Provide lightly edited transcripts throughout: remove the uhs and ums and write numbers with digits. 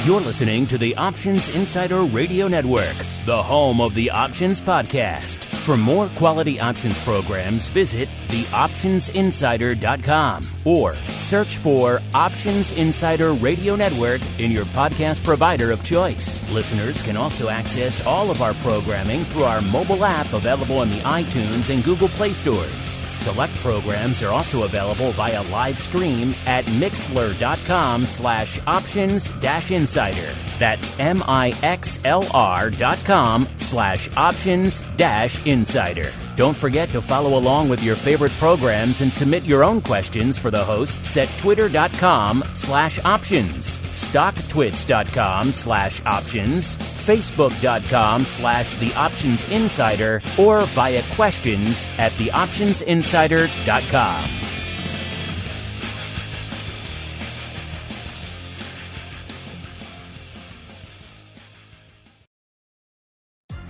You're listening to the Options Insider Radio Network, the home of the Options Podcast. For more quality options programs, visit theoptionsinsider.com or search for Options Insider Radio Network in your podcast provider of choice. Listeners can also access all of our programming through our mobile app available in the iTunes and Google Play stores. Select programs are also available via live stream at mixlr.com/options-insider. That's mixlr.com/options-insider. Don't forget to follow along with your favorite programs and submit your own questions for the hosts at twitter.com/options, stocktwits.com/options, facebook.com/theoptionsinsider, or via questions at theoptionsinsider.com.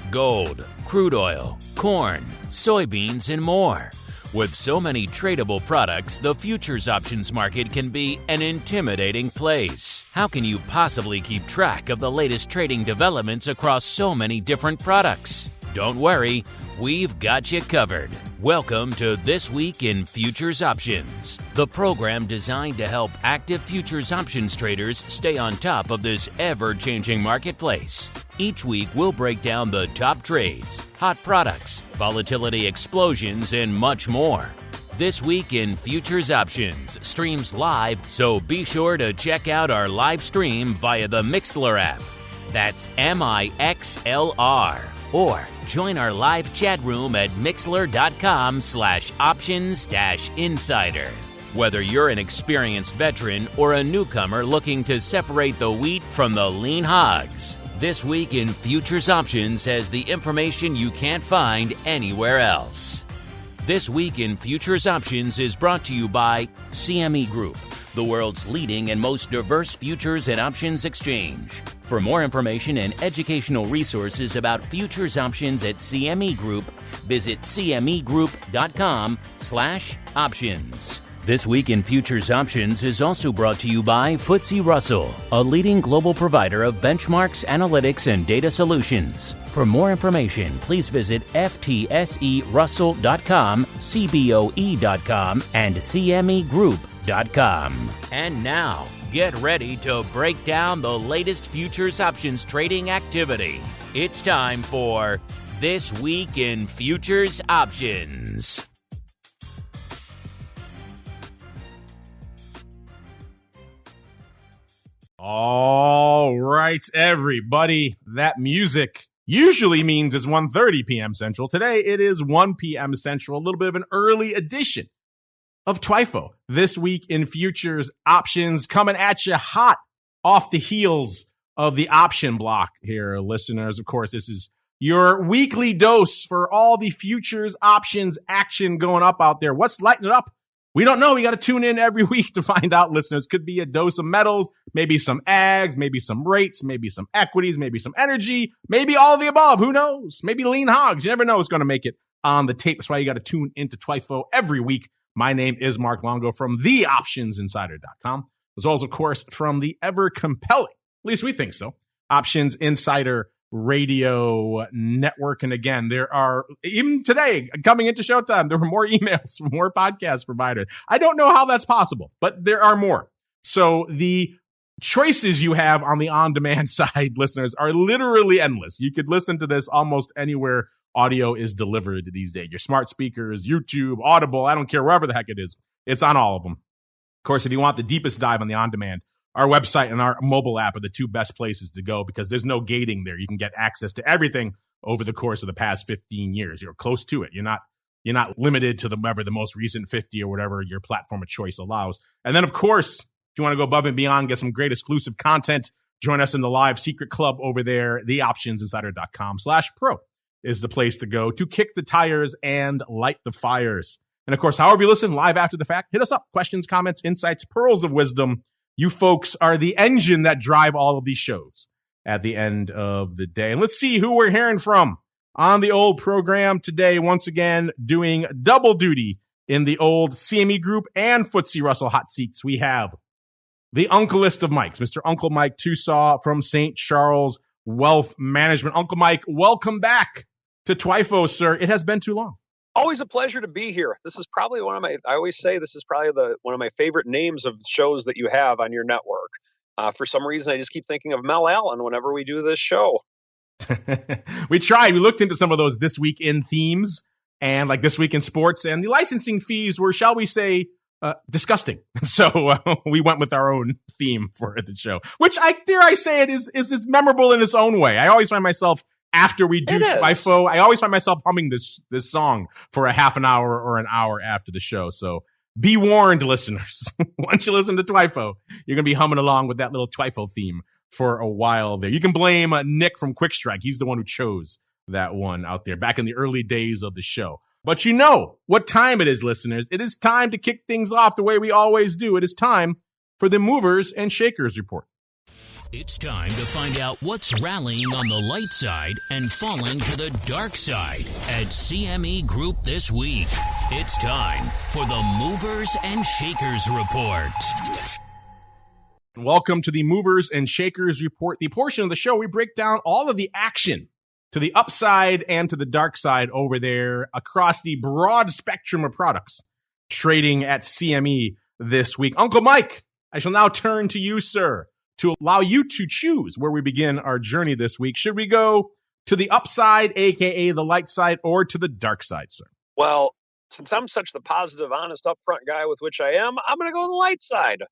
Gold, crude oil, corn, soybeans, and more. With so many tradable products, the futures options market can be an intimidating place. How can you possibly keep track of the latest trading developments across so many different products? Don't worry, we've got you covered. Welcome to This Week in Futures Options, the program designed to help active futures options traders stay on top of this ever-changing marketplace. Each week, we'll break down the top trades, hot products, volatility explosions, and much more. This Week in Futures Options streams live, so be sure to check out our live stream via the Mixlr app. That's MIXLR. Or join our live chat room at mixlr.com/options-insider. Whether you're an experienced veteran or a newcomer looking to separate the wheat from the lean hogs, This Week in Futures Options has the information you can't find anywhere else. This Week in Futures Options is brought to you by CME Group, the world's leading and most diverse futures and options exchange. For more information and educational resources about futures options at CME Group, visit cmegroup.com/options. This Week in Futures Options is also brought to you by FTSE Russell, a leading global provider of benchmarks, analytics, and data solutions. For more information, please visit ftserussell.com, cboe.com, and cmegroup.com. And now, get ready to break down the latest futures options trading activity. It's time for This Week in Futures Options. All right, everybody. That music usually means it's 1:30 p.m. Central. Today, it is 1 p.m. Central, a little bit of an early edition of TWIFO. This Week in Futures Options, coming at you hot off the heels of the option block here, listeners. Of course, this is your weekly dose for all the futures options action going up out there. What's lighting it up? We don't know. We got to tune in every week to find out, listeners. Could be a dose of metals, maybe some ags, maybe some rates, maybe some equities, maybe some energy, maybe all of the above. Who knows? Maybe lean hogs. You never know what's going to make it on the tape. That's why you got to tune into TWIFO every week. My name is Mark Longo from theoptionsinsider.com, as well as, of course, from the ever compelling, at least we think so, Options Insider Radio Network. And again, there are, even today, coming into showtime, there were more emails from more podcast providers. I don't know how that's possible, but there are more. So the choices you have on the on-demand side, listeners, are literally endless. You could listen to this almost anywhere audio is delivered these days. Your smart speakers, YouTube, Audible, I don't care, wherever the heck it is. It's on all of them. Of course, if you want the deepest dive on the on-demand, our website and our mobile app are the two best places to go because there's no gating there. You can get access to everything over the course of the past 15 years. You're close to it. You're not limited to the most recent 50 or whatever your platform of choice allows. And then, of course, if you want to go above and beyond, get some great exclusive content, join us in the live secret club over there. Theoptionsinsider.com/pro is the place to go to kick the tires and light the fires. And of course, however you listen, live after the fact, hit us up. Questions, comments, insights, pearls of wisdom. You folks are the engine that drive all of these shows at the end of the day. And let's see who we're hearing from on the old program today. Once again, doing double duty in the old CME Group and FTSE Russell hot seats. We have the uncleest of Mikes, Mr. Uncle Mike TOSAW from St. Charles Wealth Management. Uncle Mike, welcome back to TWIFO, sir. It has been too long. Always a pleasure to be here. This is probably I always say this is probably one of my favorite names of shows that you have on your network. For some reason, I just keep thinking of Mel Allen whenever we do this show. We tried. We looked into some of those This Week in themes and like This Week in Sports, and the licensing fees were, shall we say, disgusting. So we went with our own theme for the show, which dare I say it is memorable in its own way. I always find myself, after we do TWIFO, I always find myself humming this song for a half an hour or an hour after the show. So be warned, listeners. Once you listen to TWIFO, you're going to be humming along with that little TWIFO theme for a while there. You can blame Nick from Quick Strike. He's the one who chose that one out there back in the early days of the show. But you know what time it is, listeners. It is time to kick things off the way we always do. It is time for the Movers and Shakers Report. It's time to find out what's rallying on the light side and falling to the dark side at CME Group this week. It's time for the Movers and Shakers Report. Welcome to the Movers and Shakers Report, the portion of the show we break down all of the action to the upside and to the dark side over there across the broad spectrum of products trading at CME this week. Uncle Mike, I shall now turn to you, sir, to allow you to choose where we begin our journey this week. Should we go to the upside, aka the light side, or to the dark side, sir? Well, since I'm such the positive, honest, upfront guy with which I am, I'm going to go to the light side,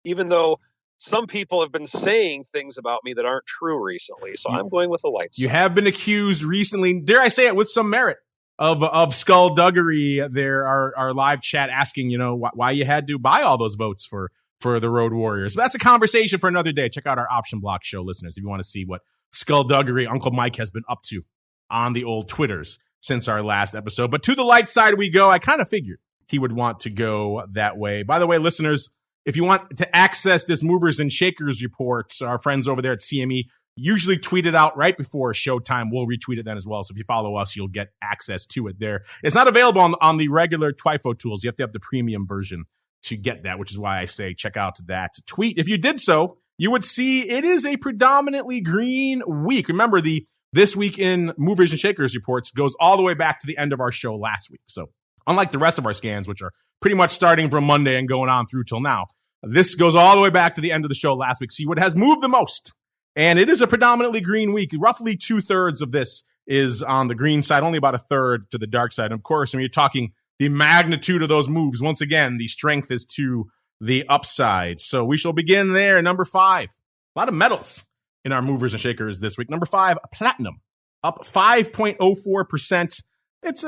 even though some people have been saying things about me that aren't true recently. So I'm going with the light side. You have been accused recently, dare I say it, with some merit, of skullduggery. There, our live chat asking, why you had to buy all those votes for the Road Warriors. But that's a conversation for another day. Check out our Option Block show, listeners, if you want to see what skullduggery Uncle Mike has been up to on the old Twitters since our last episode. But to the light side we go. I kind of figured he would want to go that way. By the way, listeners, if you want to access this Movers and Shakers report, our friends over there at CME usually tweet it out right before showtime. We'll retweet it then as well. So if you follow us, you'll get access to it there. It's not available on the regular TWIFO tools. You have to have the premium version to get that, which is why I say check out that tweet. If you did so, you would see it is a predominantly green week. Remember, the This Week in Movers and Shakers reports goes all the way back to the end of our show last week. So unlike the rest of our scans, which are pretty much starting from Monday and going on through till now, this goes all the way back to the end of the show last week. See what has moved the most. And it is a predominantly green week. Roughly 2/3 of this is on the green side, only about 1/3 to the dark side. And of course, when you're talking the magnitude of those moves, once again, the strength is to the upside. So we shall begin there. Number 5, a lot of metals in our Movers and Shakers this week. Number 5, platinum, up 5.04%. It's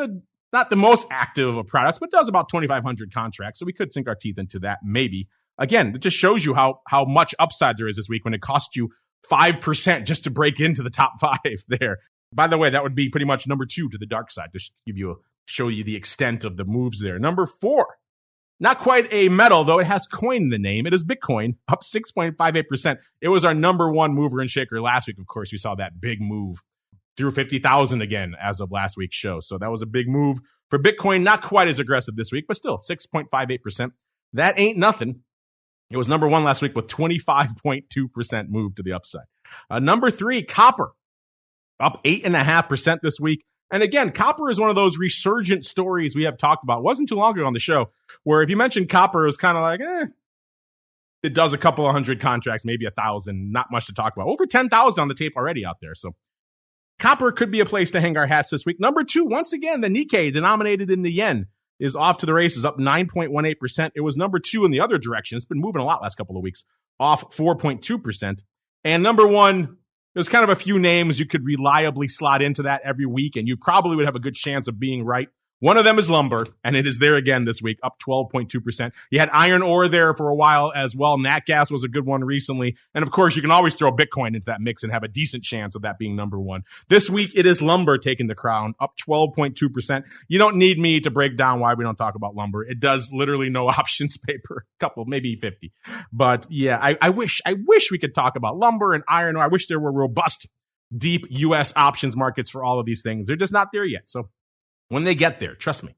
not the most active of products, but does about 2,500 contracts. So we could sink our teeth into that maybe. Again, it just shows you how much upside there is this week when it costs you 5% just to break into the top 5 there. By the way, that would be pretty much number 2 to the dark side, just to show you the extent of the moves there. Number 4, not quite a metal, though it has coin in the name. It is Bitcoin, up 6.58%. It was our number 1 mover and shaker last week. Of course, we saw that big move through 50,000 again as of last week's show. So that was a big move for Bitcoin. Not quite as aggressive this week, but still 6.58%. That ain't nothing. It was number 1 last week with 25.2% move to the upside. Number 3, copper, up 8.5% this week. And again, copper is one of those resurgent stories we have talked about. It wasn't too long ago on the show where if you mentioned copper, it was kind of like, it does a couple of hundred contracts, maybe 1,000, not much to talk about. Over 10,000 on the tape already out there. So copper could be a place to hang our hats this week. Number 2, once again, the Nikkei, denominated in the yen, is off to the races, up 9.18%. It was number 2 in the other direction. It's been moving a lot last couple of weeks, off 4.2%. And number 1, there's kind of a few names you could reliably slot into that every week, and you probably would have a good chance of being right. One of them is lumber, and it is there again this week, up 12.2%. You had iron ore there for a while as well. Nat gas was a good one recently. And of course, you can always throw Bitcoin into that mix and have a decent chance of that being number 1. This week, it is lumber taking the crown, up 12.2%. You don't need me to break down why we don't talk about lumber. It does literally no options paper, a couple, maybe 50. But yeah, I wish we could talk about lumber and iron ore. I wish there were robust, deep U.S. options markets for all of these things. They're just not there yet. So when they get there, trust me,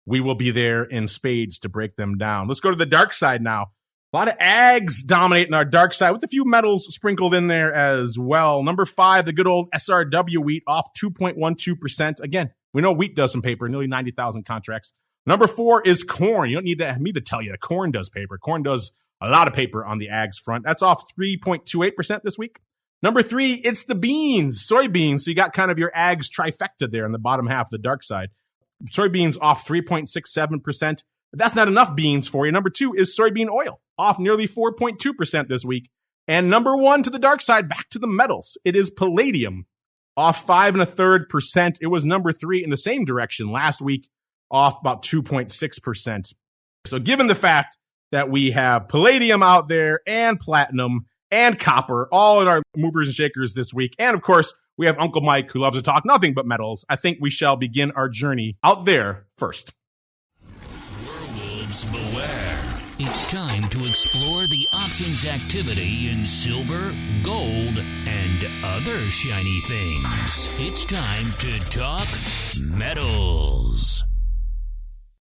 we will be there in spades to break them down. Let's go to the dark side now A lot of ags dominating our dark side with a few metals sprinkled in there as well. Number 5, the good old SRW wheat off 2.12%. Again, we know wheat does some paper, nearly 90,000 contracts. Number 4 is corn. You don't need me to tell you that corn does paper. Corn does a lot of paper on the ags front. That's off 3.28% this week. Number 3, it's the beans, soybeans. So you got kind of your ags trifecta there in the bottom half of the dark side. Soybeans off 3.67%. But that's not enough beans for you. Number 2 is soybean oil, off nearly 4.2% this week. And number 1 to the dark side, back to the metals. It is palladium, off 5.33%. It was number 3 in the same direction last week, off about 2.6%. So given the fact that we have palladium out there and platinum and copper all in our movers and shakers this week, and of course, we have Uncle Mike who loves to talk nothing but metals, I think we shall begin our journey out there first. Werewolves beware. It's time to explore the options activity in silver, gold, and other shiny things. It's time to talk metals.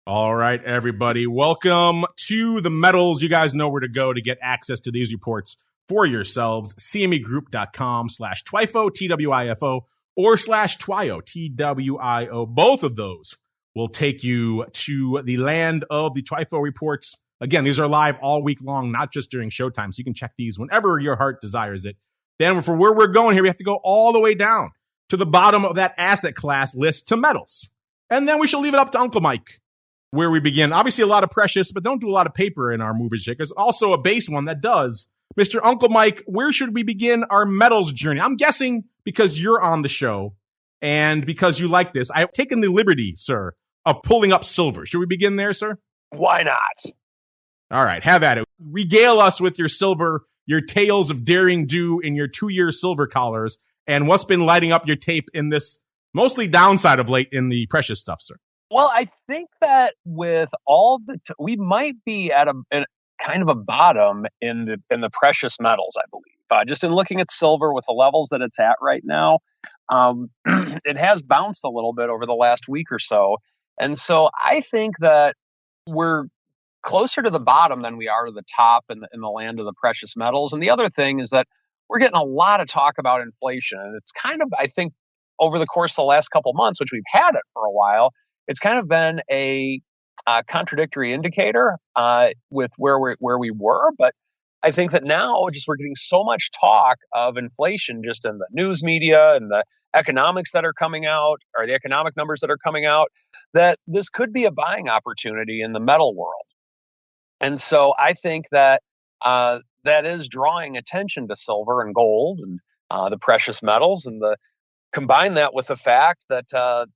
All right, everybody. Welcome to the metals. You guys know where to go to get access to these reports for yourselves. CMEgroup.com/TWIFO, TWIFO, or /TWIO, TWIO. Both of those will take you to the land of the TWIFO reports. Again, these are live all week long, not just during showtime. So you can check these whenever your heart desires it. Then for where we're going here, we have to go all the way down to the bottom of that asset class list to metals. And then we shall leave it up to Uncle Mike where we begin. Obviously, a lot of precious, but don't do a lot of paper in our movers shakers. Also, a base one that does. Mr. Uncle Mike, where should we begin our metals journey? I'm guessing because you're on the show and because you like this, I've taken the liberty, sir, of pulling up silver. Should we begin there, sir? Why not? All right, have at it. Regale us with your silver, your tales of daring do in your 2-year silver collars, and what's been lighting up your tape in this mostly downside of late in the precious stuff, sir. Well, I think that with all we might be at a kind of a bottom in the precious metals, I believe. Just in looking at silver with the levels that it's at right now, it has bounced a little bit over the last week or so. And so I think that we're closer to the bottom than we are to the top in the land of the precious metals. And the other thing is that we're getting a lot of talk about inflation. And it's kind of, I think, over the course of the last couple months, which we've had it for a while, it's kind of been a contradictory indicator with where we were. But I think that now just we're getting so much talk of inflation just in the news media and the economics that are coming out, or the economic numbers that are coming out, that this could be a buying opportunity in the metal world. And so I think that that is drawing attention to silver and gold and the precious metals, and combine that with the fact that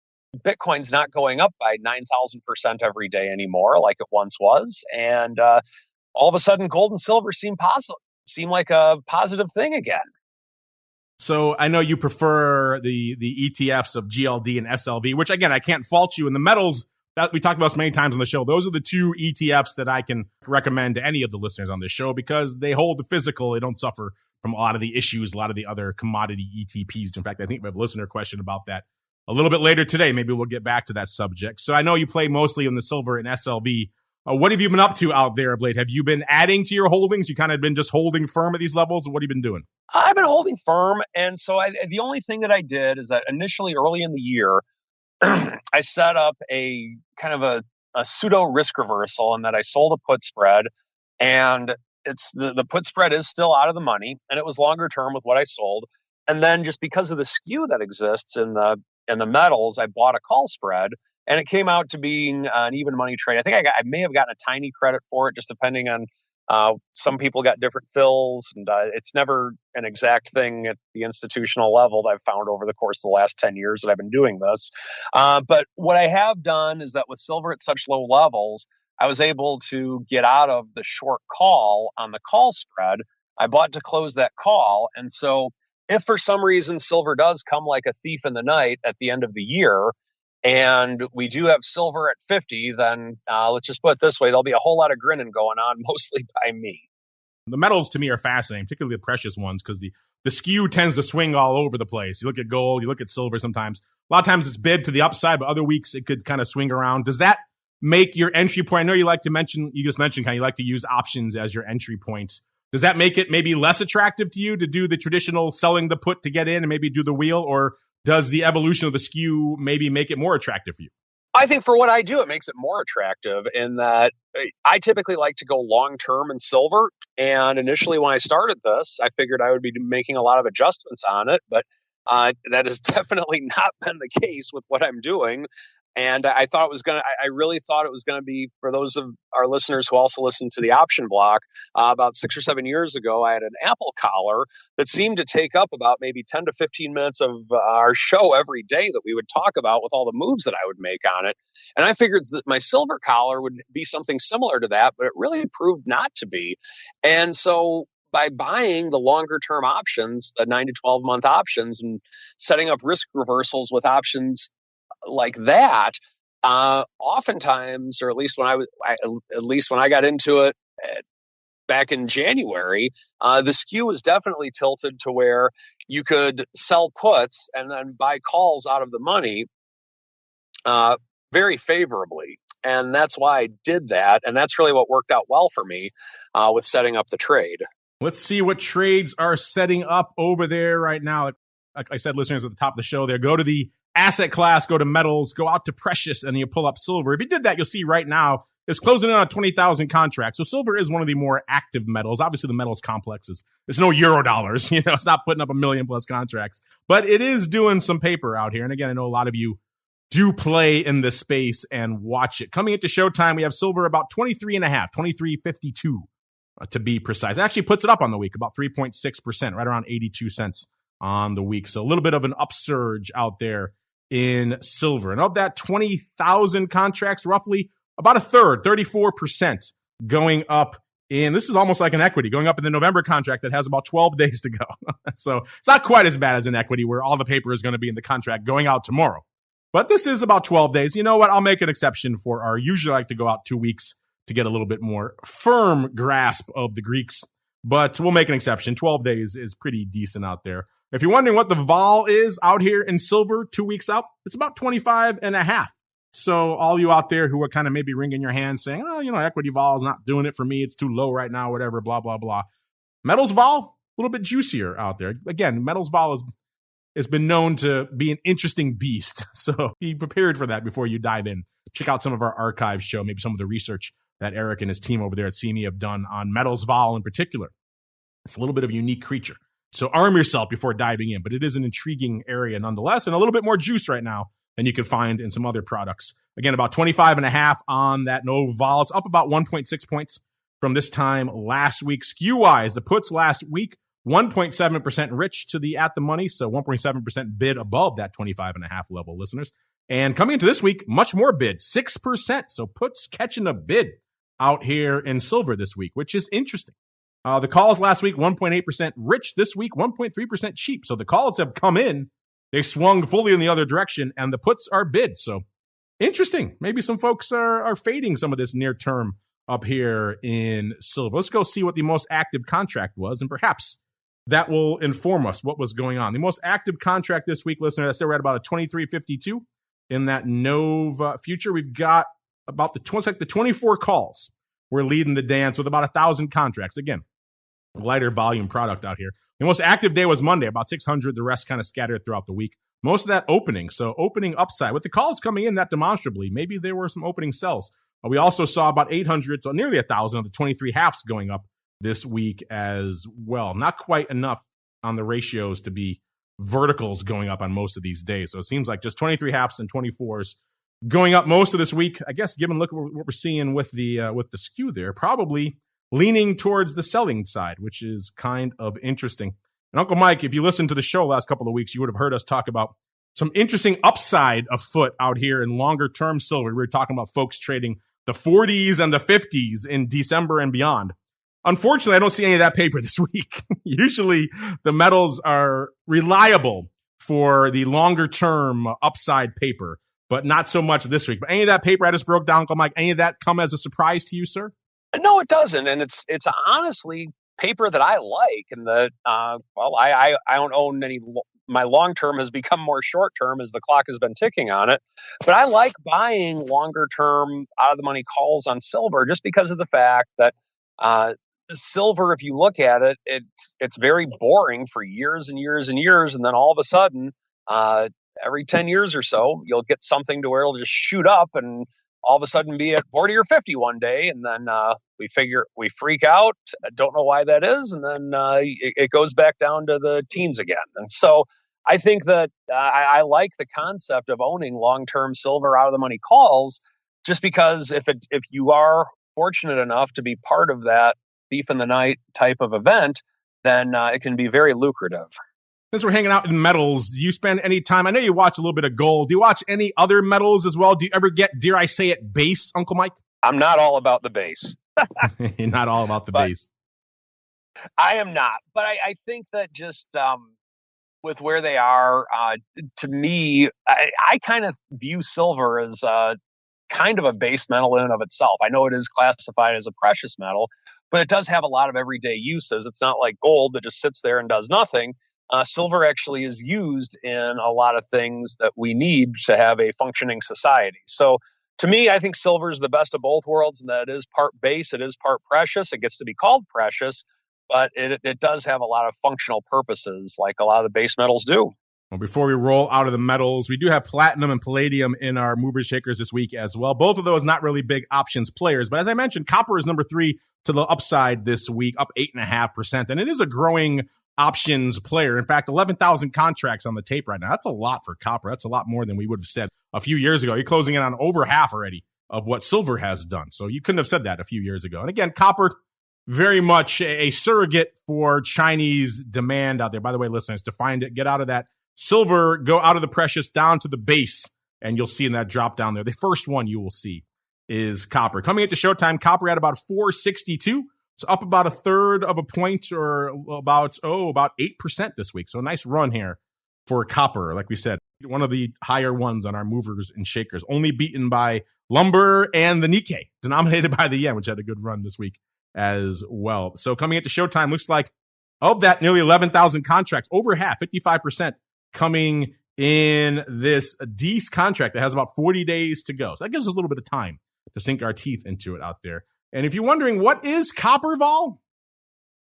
Bitcoin's not going up by 9,000% every day anymore like it once was. And all of a sudden, gold and silver seem like a positive thing again. So I know you prefer the ETFs of GLD and SLV, which, again, I can't fault you. And the metals that we talked about many times on the show, those are the 2 ETFs that I can recommend to any of the listeners on this show because they hold the physical. They don't suffer from a lot of the issues, a lot of the other commodity ETPs. In fact, I think we have a listener question about that a little bit later today. Maybe we'll get back to that subject. So I know you play mostly in the silver and SLV. What have you been up to out there of late? Have you been adding to your holdings? You kind of been just holding firm at these levels? What have you been doing? I've been holding firm. And so the only thing that I did is that initially early in the year, I set up a kind of a pseudo risk reversal in that I sold a put spread, and it's the put spread is still out of the money, and it was longer term with what I sold. And then just because of the skew that exists in the metals, I bought a call spread, and it came out to being an even money trade. I think I may have gotten a tiny credit for it, just depending on some people got different fills, and it's never an exact thing at the institutional level that I've found over the course of the last 10 years that I've been doing this. But what I have done is that with silver at such low levels, I was able to get out of the short call on the call spread. I bought to close that call. And so if for some reason silver does come like a thief in the night at the end of the year, and we do have silver at 50, then let's just put it this way, there'll be a whole lot of grinning going on, mostly by me. The metals to me are fascinating, particularly the precious ones, because the skew tends to swing all over the place. You look at gold, you look at silver sometimes. A lot of times it's bid to the upside, but other weeks it could kind of swing around. Does that make your entry point? I know you just mentioned kind of you like to use options as your entry point. Does that make it maybe less attractive to you to do the traditional selling the put to get in and maybe do the wheel, or does the evolution of the skew maybe make it more attractive for you? I think for what I do, it makes it more attractive in that I typically like to go long term in silver. And initially, when I started this, I figured I would be making a lot of adjustments on it, but that has definitely not been the case with what I'm doing. And I thought it was I really thought it was going to be, for those of our listeners who also listen to the option block, about 6 or 7 years ago, I had an Apple collar that seemed to take up about maybe 10 to 15 minutes of our show every day that we would talk about with all the moves that I would make on it. And I figured that my silver collar would be something similar to that, but it really proved not to be. And so by buying the longer term options, the 9 to 12 month options, and setting up risk reversals with options like that, oftentimes, or at least when I got into it back in January, the skew was definitely tilted to where you could sell puts and then buy calls out of the money very favorably. And that's why I did that. And that's really what worked out well for me with setting up the trade. Let's see what trades are setting up over there right now. Like I said, listeners, at the top of the show there, go to the asset class, go to metals, go out to precious, and you pull up silver. If you did that, you'll see right now it's closing in on 20,000 contracts. So silver is one of the more active metals. Obviously, the metals complex it's no euro dollars. It's not putting up 1 million plus contracts, but it is doing some paper out here. And again, I know a lot of you do play in this space and watch it. Coming into showtime, we have silver about 23.52 to be precise. It actually puts it up on the week, about 3.6%, right around 82 cents on the week. So a little bit of an upsurge out there in silver. And of that 20,000 contracts, roughly about a third, 34%, going up in, this is almost like an equity, going up in the November contract that has about 12 days to go. So it's not quite as bad as an equity where all the paper is going to be in the contract going out tomorrow. But this is about 12 days. You know what? I'll make an exception for our usually like to go out 2 weeks to get a little bit more firm grasp of the Greeks. But we'll make an exception. 12 days is pretty decent out there. If you're wondering what the vol is out here in silver 2 weeks out, it's about 25.5. So all you out there who are kind of maybe wringing your hands saying, oh, equity vol is not doing it for me. It's too low right now, whatever, blah, blah, blah. Metals vol, a little bit juicier out there. Again, metals vol has been known to be an interesting beast. So be prepared for that before you dive in. Check out some of our archive show, maybe some of the research that Eric and his team over there at CME have done on metals vol in particular. It's a little bit of a unique creature. So arm yourself before diving in, but it is an intriguing area nonetheless, and a little bit more juice right now than you can find in some other products. Again, about 25.5 on that no vol. It's up about 1.6 points from this time last week. Skew-wise, the puts last week, 1.7% rich to the at the money, so 1.7% bid above that 25.5 level, listeners. And coming into this week, much more bid, 6%. So puts catching a bid out here in silver this week, which is interesting. The calls last week, 1.8% rich. This week, 1.3% cheap. So the calls have come in. They swung fully in the other direction, and the puts are bid. So interesting. Maybe some folks are fading some of this near term up here in silver. Let's go see what the most active contract was, and perhaps that will inform us what was going on. The most active contract this week, listener, that's still right about a 23.52 in that Nova future. We've got about the 24 calls. We're leading the dance with about 1,000 contracts. Again, lighter volume product out here. The most active day was Monday, about 600. The rest kind of scattered throughout the week. Most of that opening. So opening upside. With the calls coming in that demonstrably, maybe there were some opening sells. We also saw about 800, so nearly 1,000 of the 23 halves going up this week as well. Not quite enough on the ratios to be verticals going up on most of these days. So it seems like just 23 halves and 24s going up most of this week. I guess given look at what we're seeing with the skew there, probably leaning towards the selling side, which is kind of interesting. And Uncle Mike, if you listened to the show last couple of weeks, you would have heard us talk about some interesting upside afoot out here in longer term silver. We were talking about folks trading the 40s and the 50s in December and beyond. Unfortunately, I don't see any of that paper this week. Usually the metals are reliable for the longer term upside paper, but not so much this week. But any of that paper I just broke down, Uncle Mike, any of that come as a surprise to you, sir? No, it doesn't. And it's honestly paper that I like. And I don't own any my long term has become more short term as the clock has been ticking on it. But I like buying longer term out of the money calls on silver just because of the fact that silver, if you look at it, it's very boring for years and years and years, and then all of a sudden, every 10 years or so, you'll get something to where it'll just shoot up and all of a sudden be at 40 or 50 one day. And then we freak out, don't know why that is. And then it goes back down to the teens again. And so I think that I like the concept of owning long-term silver out of the money calls, just because if you are fortunate enough to be part of that thief in the night type of event, then it can be very lucrative. Since we're hanging out in metals, do you spend any time? I know you watch a little bit of gold. Do you watch any other metals as well? Do you ever get, dare I say it, base, Uncle Mike? I'm not all about the base. You're not all about the base. I am not. But I think that just with where they are, to me, I kind of view silver as kind of a base metal in and of itself. I know it is classified as a precious metal, but it does have a lot of everyday uses. It's not like gold that just sits there and does nothing. Silver actually is used in a lot of things that we need to have a functioning society. So to me, I think silver is the best of both worlds, and that it is part base, it is part precious. It gets to be called precious, but it does have a lot of functional purposes like a lot of the base metals do. Well, before we roll out of the metals, we do have platinum and palladium in our movers shakers this week as well. Both of those not really big options players. But as I mentioned, copper is number 3 to the upside this week, up 8.5%. And it is a growing options player. In fact, 11,000 contracts on the tape right now. That's a lot for copper. That's a lot more than we would have said a few years ago. You're closing in on over half already of what silver has done. So you couldn't have said that a few years ago. And again, copper, very much a surrogate for Chinese demand out there. By the way, listeners, to find it, get out of that silver, go out of the precious down to the base, and you'll see in that drop down there. The first one you will see is copper. Coming into showtime, copper at about 462. It's up about a third of a point, or about 8% this week. So a nice run here for copper. Like we said, one of the higher ones on our movers and shakers, only beaten by lumber and the Nikkei, denominated by the yen, which had a good run this week as well. So coming into showtime, looks like of that nearly 11,000 contracts, over half, 55%, coming in this DEES contract that has about 40 days to go. So that gives us a little bit of time to sink our teeth into it out there. And if you're wondering, what is copper vol?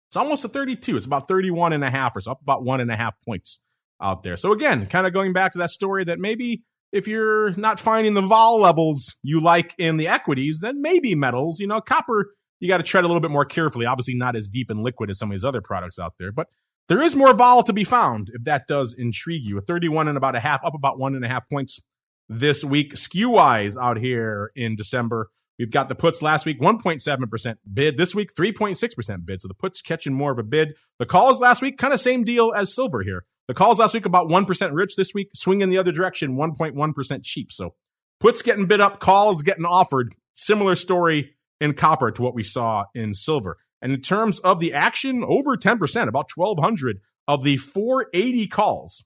It's almost a 32. It's about 31.5 or so, up about 1.5 points out there. So again, kind of going back to that story that maybe if you're not finding the vol levels you like in the equities, then maybe metals, copper, you got to tread a little bit more carefully. Obviously not as deep and liquid as some of these other products out there, but there is more vol to be found if that does intrigue you. A 31 and about a half, up about 1.5 points this week. Skew-wise out here in December, we've got the puts last week, 1.7% bid. This week, 3.6% bid. So the puts catching more of a bid. The calls last week, kind of same deal as silver here. The calls last week about 1% rich. This week, swinging the other direction, 1.1% cheap. So puts getting bid up, calls getting offered. Similar story in copper to what we saw in silver. And in terms of the action, over 10%, about 1,200 of the 480 calls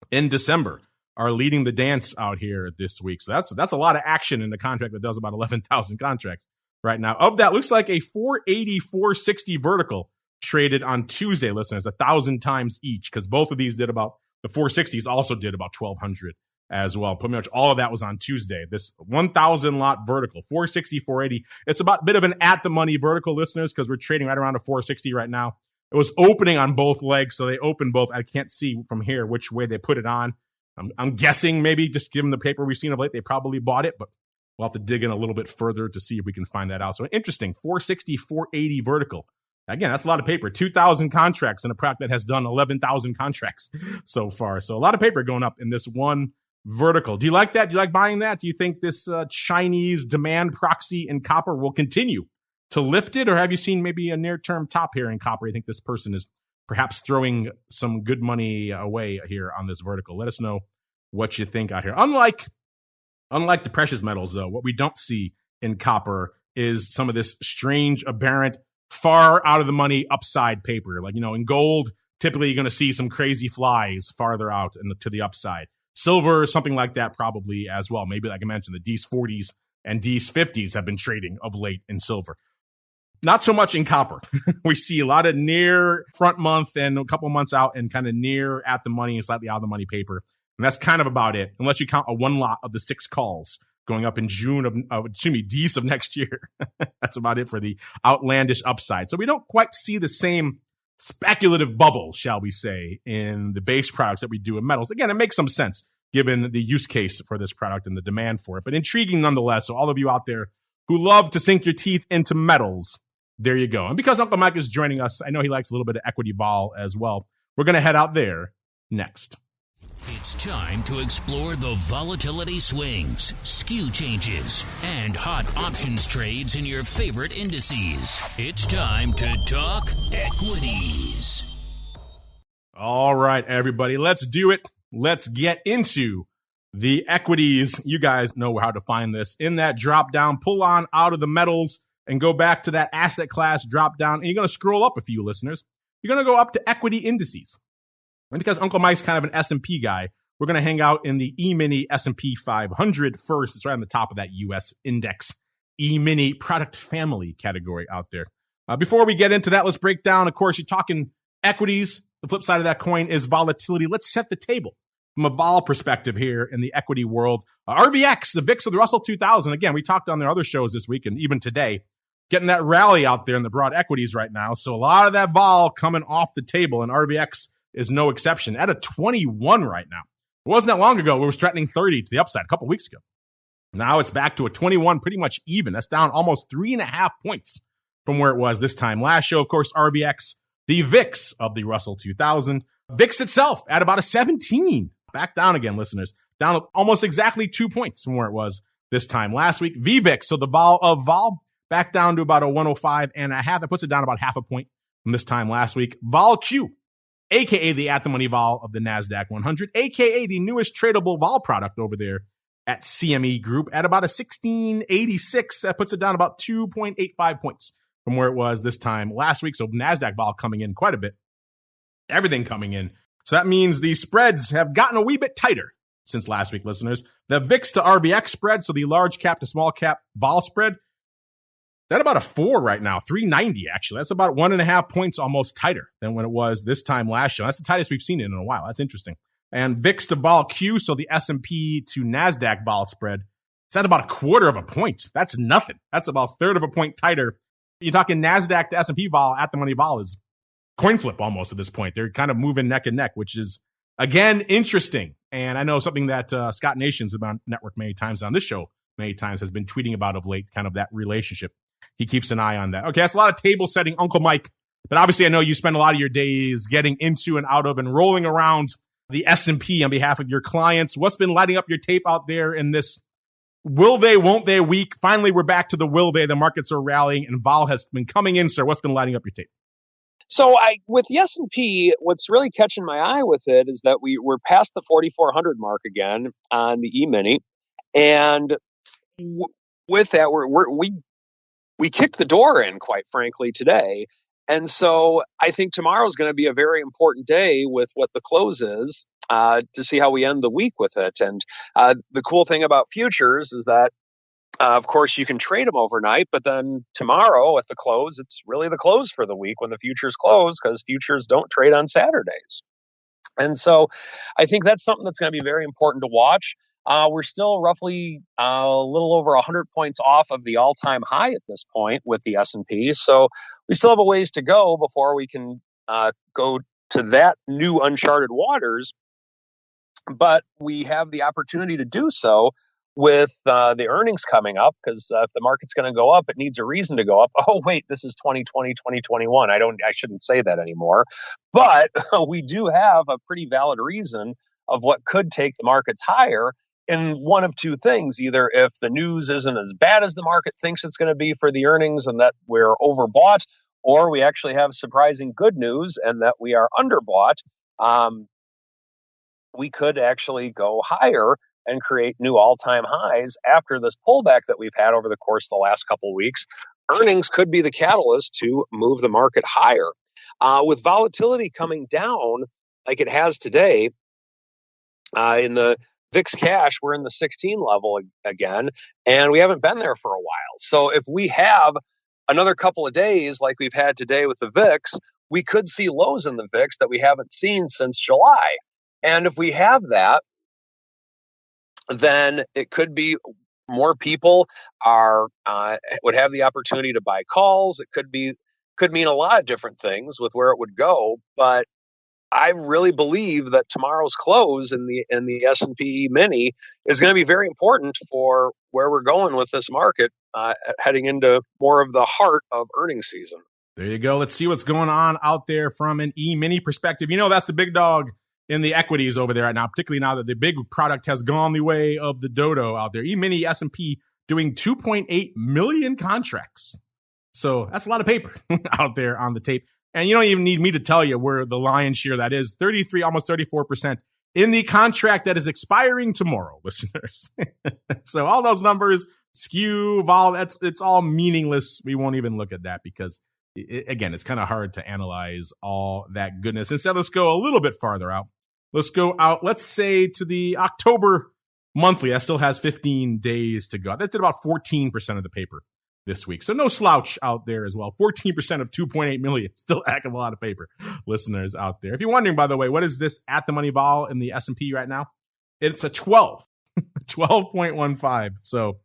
in December are leading the dance out here this week. So that's a lot of action in the contract that does about 11,000 contracts right now. Of that, looks like a 480, 460 vertical traded on Tuesday, listeners, 1,000 times each, because both of these did about, the 460s also did about 1,200 as well. Pretty much all of that was on Tuesday. This 1,000 lot vertical, 460, 480. It's about a bit of an at the money vertical, listeners, because we're trading right around a 460 right now. It was opening on both legs, so they opened both. I can't see from here which way they put it on. I'm guessing maybe just given the paper we've seen of late, they probably bought it, but we'll have to dig in a little bit further to see if we can find that out. So interesting, 460, 480 vertical. Again, that's a lot of paper. 2,000 contracts in a product that has done 11,000 contracts so far. So a lot of paper going up in this one vertical. Do you like that? Do you like buying that? Do you think this Chinese demand proxy in copper will continue to lift it? Or have you seen maybe a near-term top here in copper? You think this person is perhaps throwing some good money away here on this vertical? Let us know what you think out here. Unlike the precious metals, though, what we don't see in copper is some of this strange, aberrant, far out of the money upside paper. Like, in gold, typically you're going to see some crazy flies farther out to the upside. Silver, something like that probably as well. Maybe, like I mentioned, the DEES 40s and DEES 50s have been trading of late in silver. Not so much in copper. We see a lot of near front month and a couple months out and kind of near at the money and slightly out of the money paper. And that's kind of about it, unless you count a one lot of the 6 calls going up in June D's of next year. That's about it for the outlandish upside. So we don't quite see the same speculative bubble, shall we say, in the base products that we do in metals. Again, it makes some sense given the use case for this product and the demand for it, but intriguing nonetheless. So all of you out there who love to sink your teeth into metals, there you go. And because Uncle Mike is joining us, I know he likes a little bit of equity vol as well. We're going to head out there next. It's time to explore the volatility swings, skew changes, and hot options trades in your favorite indices. It's time to talk equities. All right, everybody, let's do it. Let's get into the equities. You guys know how to find this. In that drop down, pull on out of the metals and go back to that asset class drop down. And you're going to scroll up a few, listeners. You're going to go up to equity indices. And because Uncle Mike's kind of an S&P guy, we're going to hang out in the E-mini S&P 500 first. It's right on the top of that U.S. index E-mini product family category out there. Before we get into that, let's break down. Of course, you're talking equities. The flip side of that coin is volatility. Let's set the table from a vol perspective here in the equity world. RVX, the VIX of the Russell 2000. Again, we talked on their other shows this week and even today, getting that rally out there in the broad equities right now. So a lot of that vol coming off the table, and RVX is no exception at a 21 right now. It wasn't that long ago. We were threatening 30 to the upside a couple weeks ago. Now it's back to a 21, pretty much even. That's down almost 3.5 points from where it was this time last show. Of course, RVX, the VIX of the Russell 2000. VIX itself at about a 17. Back down again, listeners. Down almost exactly 2 points from where it was this time last week. VVIX, so the vol of vol, back down to about a 105.5. That puts it down about 0.5 point from this time last week. Vol Q, a.k.a. the at-the-money vol of the NASDAQ 100, a.k.a. the newest tradable vol product over there at CME Group at about a 1686. That puts it down about 2.85 points from where it was this time last week. So NASDAQ vol coming in quite a bit. Everything coming in. So that means the spreads have gotten a wee bit tighter since last week, listeners. The VIX to RVX spread, so the large cap to small cap vol spread, that's about a 4 right now, 390 actually. That's about 1.5 points almost tighter than when it was this time last year. That's the tightest we've seen it in a while. That's interesting. And VIX to vol Q, so the S&P to NASDAQ vol spread, it's at about 1/4 point. That's nothing. That's about 1/3 of a point tighter. You're talking NASDAQ to S&P vol, at the money vol is coin flip almost at this point. They're kind of moving neck and neck, which is, again, interesting. And I know something that Scott Nations about Network many times on this show, many times has been tweeting about of late, kind of that relationship. He keeps an eye on that. Okay, that's a lot of table setting, Uncle Mike. But obviously, I know you spend a lot of your days getting into and out of and rolling around the S&P on behalf of your clients. What's been lighting up your tape out there in this will they, won't they week? Finally, we're back to the will they. The markets are rallying and vol has been coming in, sir. What's been lighting up your tape? So with the S&P, what's really catching my eye with it is that we're past the 4,400 mark again on the E-mini. And with that, we kicked the door in, quite frankly, today. And so I think tomorrow is going to be a very important day with what the close is to see how we end the week with it. And the cool thing about futures is that, of course, you can trade them overnight, but then tomorrow at the close, it's really the close for the week when the futures close because futures don't trade on Saturdays. And so I think that's something that's going to be very important to watch. We're still roughly a little over 100 points off of the all-time high at this point with the S&P. So we still have a ways to go before we can go to that new uncharted waters. But we have the opportunity to do so with the earnings coming up, because if the market's going to go up, it needs a reason to go up. Oh, wait, this is 2020, 2021. I shouldn't say that anymore. But we do have a pretty valid reason of what could take the markets higher in one of two things. Either if the news isn't as bad as the market thinks it's going to be for the earnings and that we're overbought, or we actually have surprising good news and that we are underbought. We could actually go higher and create new all-time highs after this pullback that we've had over the course of the last couple of weeks. Earnings could be the catalyst to move the market higher. With volatility coming down like it has today, in the VIX cash, we're in the 16 level again, and we haven't been there for a while. So if we have another couple of days, like we've had today with the VIX, we could see lows in the VIX that we haven't seen since July. And if we have that, then it could be more people would have the opportunity to buy calls. It could mean a lot of different things with where it would go, but I really believe that tomorrow's close in the S&P Mini is going to be very important for where we're going with this market heading into more of the heart of earnings season. There you go. Let's see what's going on out there from an E-mini perspective. That's the big dog in the equities over there right now, particularly now that the big product has gone the way of the dodo out there. E-mini S&P doing 2.8 million contracts. So that's a lot of paper out there on the tape. And you don't even need me to tell you where the lion's share that is, 33, almost 34% in the contract that is expiring tomorrow, listeners. So all those numbers, skew, vol, it's all meaningless. We won't even look at that because, again, it's kind of hard to analyze all that goodness. Instead, let's go a little bit farther out. Let's go out, let's say, to the October monthly. That still has 15 days to go. That's at about 14% of the paper this week. So no slouch out there as well. 14% of 2.8 million. Still a heck of a lot of paper, listeners out there. If you're wondering, by the way, what is this at the money vol in the S&P right now? It's a 12. 12.15. So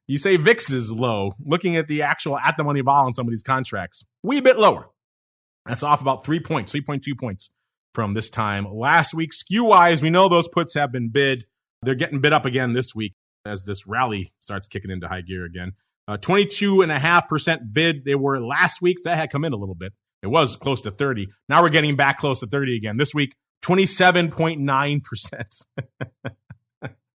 you say VIX is low. Looking at the actual at the money vol in some of these contracts, wee bit lower. That's off about 3 points, 3.2 points from this time last week. Skew-wise, we know those puts have been bid. They're getting bid up again this week as this rally starts kicking into high gear again. 22.5% bid they were last week. That had come in a little bit. It was close to 30. Now we're getting back close to 30 again. This week, 27.9%.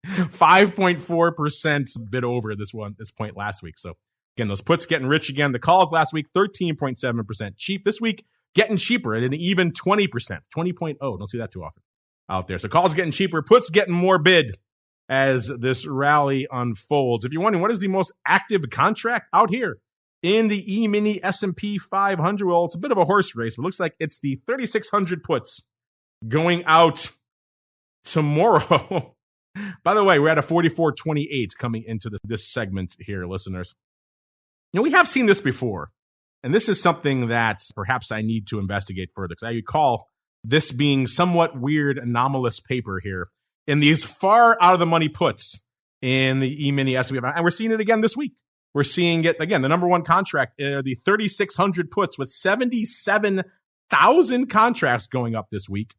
5.4% bid over this point last week. So again, those puts getting rich again. The calls last week, 13.7% cheap. This week, getting cheaper at an even 20%. 20.0. Don't see that too often out there. So calls getting cheaper, puts getting more bid as this rally unfolds. If you're wondering what is the most active contract out here in the E-mini S&P 500, well, it's a bit of a horse race, but it looks like it's the 3,600 puts going out tomorrow. By the way, we're at a 44.28 coming into this segment here, listeners. We have seen this before, and this is something that perhaps I need to investigate further, because I recall this being somewhat weird, anomalous paper here in these far out of the money puts in the E-mini S&P. And we're seeing it again this week. We're seeing it again. The number one contract, the 3,600 puts with 77,000 contracts going up this week.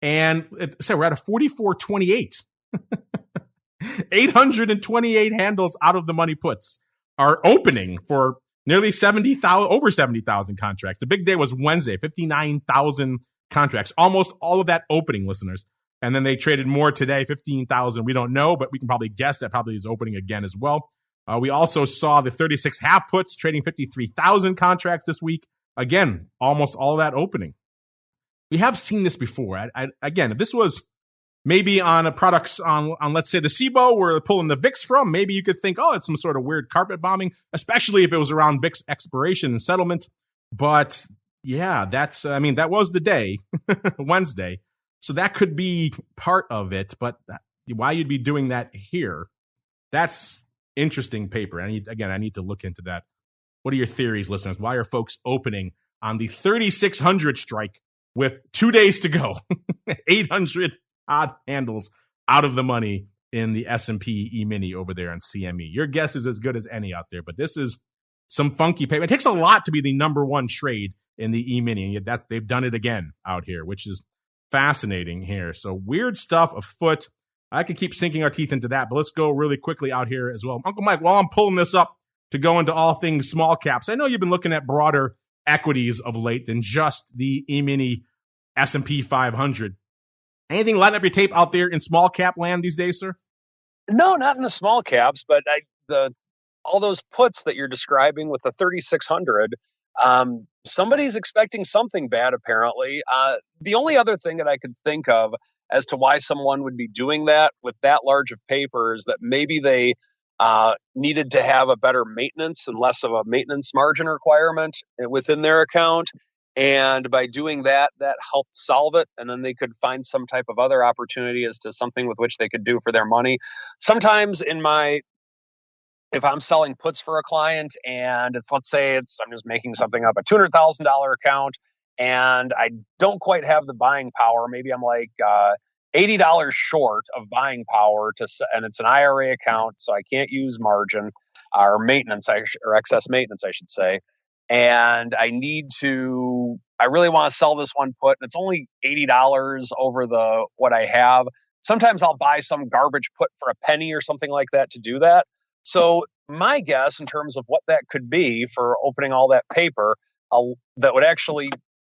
And so we're at a 44.28. 828 handles out of the money puts are opening for nearly 70,000, over 70,000 contracts. The big day was Wednesday, 59,000 contracts, almost all of that opening, listeners. And then they traded more today, 15,000. We don't know, but we can probably guess that probably is opening again as well. We also saw the 36 half puts trading 53,000 contracts this week. Again, almost all of that opening. We have seen this before. Again, if this was maybe on a products on let's say the SIBO where they're pulling the VIX from, maybe you could think, oh, it's some sort of weird carpet bombing, especially if it was around VIX expiration and settlement. But yeah, that was the day, Wednesday. So that could be part of it, but why you'd be doing that here, that's interesting paper. I need to look into that. What are your theories, listeners? Why are folks opening on the 3,600 strike with 2 days to go? 800 odd handles out of the money in the S&P E-mini over there on CME. Your guess is as good as any out there, but this is some funky paper. It takes a lot to be the number one trade in the E-mini, and yet they've done it again out here, which is fascinating here. So weird stuff afoot. I could keep sinking our teeth into that, but let's go really quickly out here as well. Uncle Mike, while I'm pulling this up to go into all things small caps, I know you've been looking at broader equities of late than just the E-mini S&P 500. Anything lighting up your tape out there in small cap land these days, sir? No, not in the small caps, but all those puts that you're describing with the 3,600, somebody's expecting something bad, apparently. The only other thing that I could think of as to why someone would be doing that with that large of paper is that maybe they needed to have a better maintenance and less of a maintenance margin requirement within their account. And by doing that, that helped solve it. And then they could find some type of other opportunity as to something with which they could do for their money. Sometimes in my if I'm selling puts for a client and let's say I'm just making something up, a $200,000 account, and I don't quite have the buying power. Maybe I'm like $80 short of buying power and it's an IRA account, so I can't use margin or maintenance or excess maintenance, I should say. And I really want to sell this one put, and it's only $80 over what I have. Sometimes I'll buy some garbage put for a penny or something like that to do that. So my guess in terms of what that could be for opening all that paper that would actually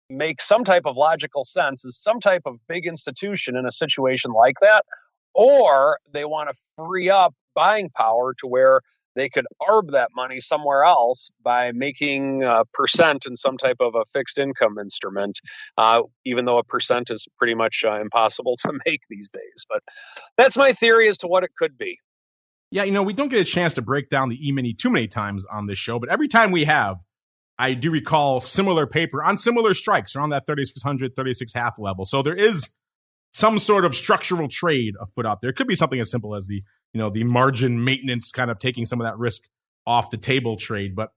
make some type of logical sense is some type of big institution in a situation like that, or they want to free up buying power to where they could arb that money somewhere else by making a percent in some type of a fixed income instrument, even though a percent is pretty much impossible to make these days. But that's my theory as to what it could be. Yeah, we don't get a chance to break down the E-mini too many times on this show, but every time we have, I do recall similar paper on similar strikes around that 3,600, 36.5 level. So there is some sort of structural trade afoot out there. It could be something as simple as the margin maintenance, kind of taking some of that risk off the table trade. But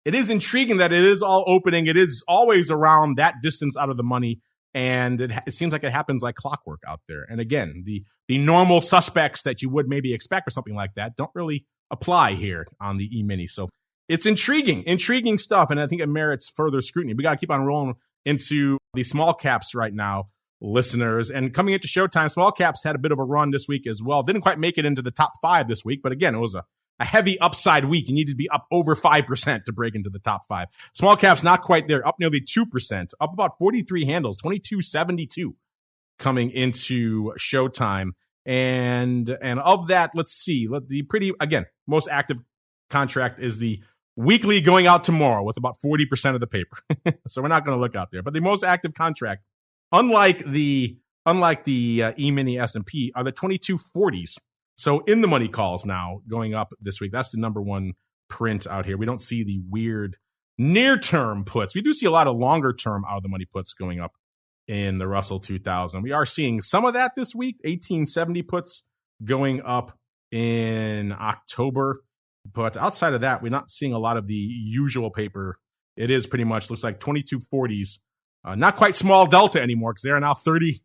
it is intriguing that it is all opening. It is always around that distance out of the money. And it seems like it happens like clockwork out there. And again, the normal suspects that you would maybe expect for something like that don't really apply here on the E-mini. So it's intriguing stuff. And I think it merits further scrutiny. We got to keep on rolling into the small caps right now, listeners. And coming into Showtime, small caps had a bit of a run this week as well. Didn't quite make it into the top 5 this week. But again, it was a heavy upside week. You needed to be up over 5% to break into the top 5. Small caps not quite there, up nearly 2%, up about 43 handles, 2272 coming into Showtime. And of that, let's see, most active contract is the weekly going out tomorrow with about 40% of the paper. So we're not going to look out there. But the most active contract, unlike the E-mini S&P, are the 2240s. So in the money calls now going up this week. That's the number one print out here. We don't see the weird near-term puts. We do see a lot of longer-term out of the money puts going up in the Russell 2000. We are seeing some of that this week. 1870 puts going up in October. But outside of that, we're not seeing a lot of the usual paper. It is pretty much looks like 2240s. Not quite small delta anymore because they are now 30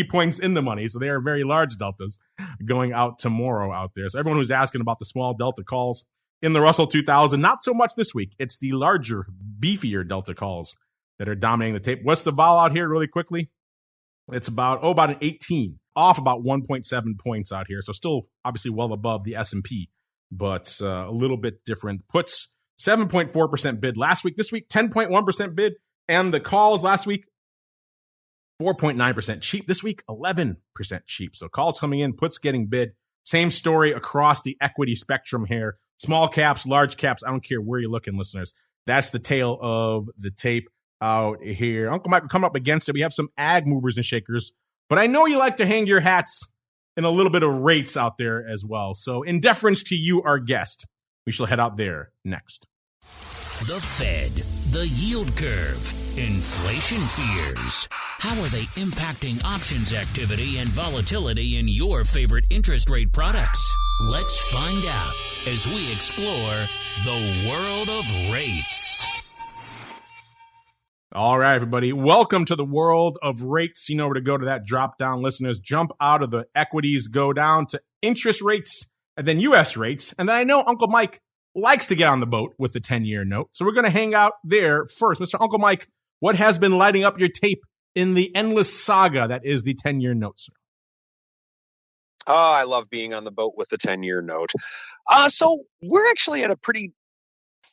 points in the money. So they are very large deltas going out tomorrow out there. So everyone who's asking about the small delta calls in the Russell 2000, not so much this week. It's the larger, beefier delta calls that are dominating the tape. What's the vol out here really quickly? It's about an 18, off about 1.7 points out here. So still obviously well above the S&P, but a little bit different. Puts 7.4% bid last week. This week, 10.1% bid. And the calls last week, 4.9% cheap. This week, 11% cheap. So calls coming in, puts getting bid. Same story across the equity spectrum here. Small caps, large caps. I don't care where you're looking, listeners. That's the tail of the tape out here. Uncle Mike will come up against it. We have some ag movers and shakers, but I know you like to hang your hats in a little bit of rates out there as well. So in deference to you, our guest, we shall head out there next. The Fed, the yield curve, inflation fears. How are they impacting options activity and volatility in your favorite interest rate products? Let's find out as we explore the world of rates. All right, everybody. Welcome to the world of rates. You know where to go to that drop down, listeners. Jump out of the equities, go down to interest rates, and then U.S. rates. And then I know Uncle Mike likes to get on the boat with the 10-year note. So we're going to hang out there first. Mr. Uncle Mike, what has been lighting up your tape in the endless saga that is the 10-year note, sir? Oh, I love being on the boat with the 10-year note. So we're actually at a pretty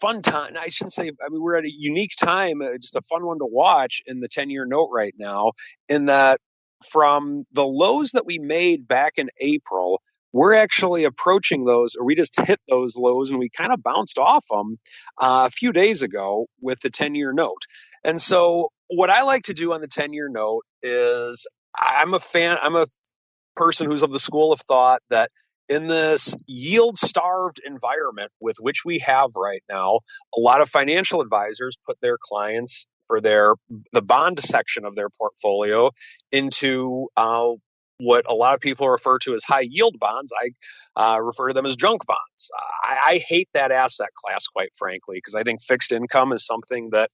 fun time. I shouldn't say, we're at a unique time, just a fun one to watch in the 10-year note right now, in that from the lows that we made back in April, we're actually approaching those, or we just hit those lows and we kind of bounced off them a few days ago with the 10-year note. And so what I like to do on the 10-year note is I'm a person who's of the school of thought that in this yield-starved environment with which we have right now, a lot of financial advisors put their clients for the bond section of their portfolio into what a lot of people refer to as high yield bonds. I refer to them as junk bonds. I hate that asset class, quite frankly, because I think fixed income is something that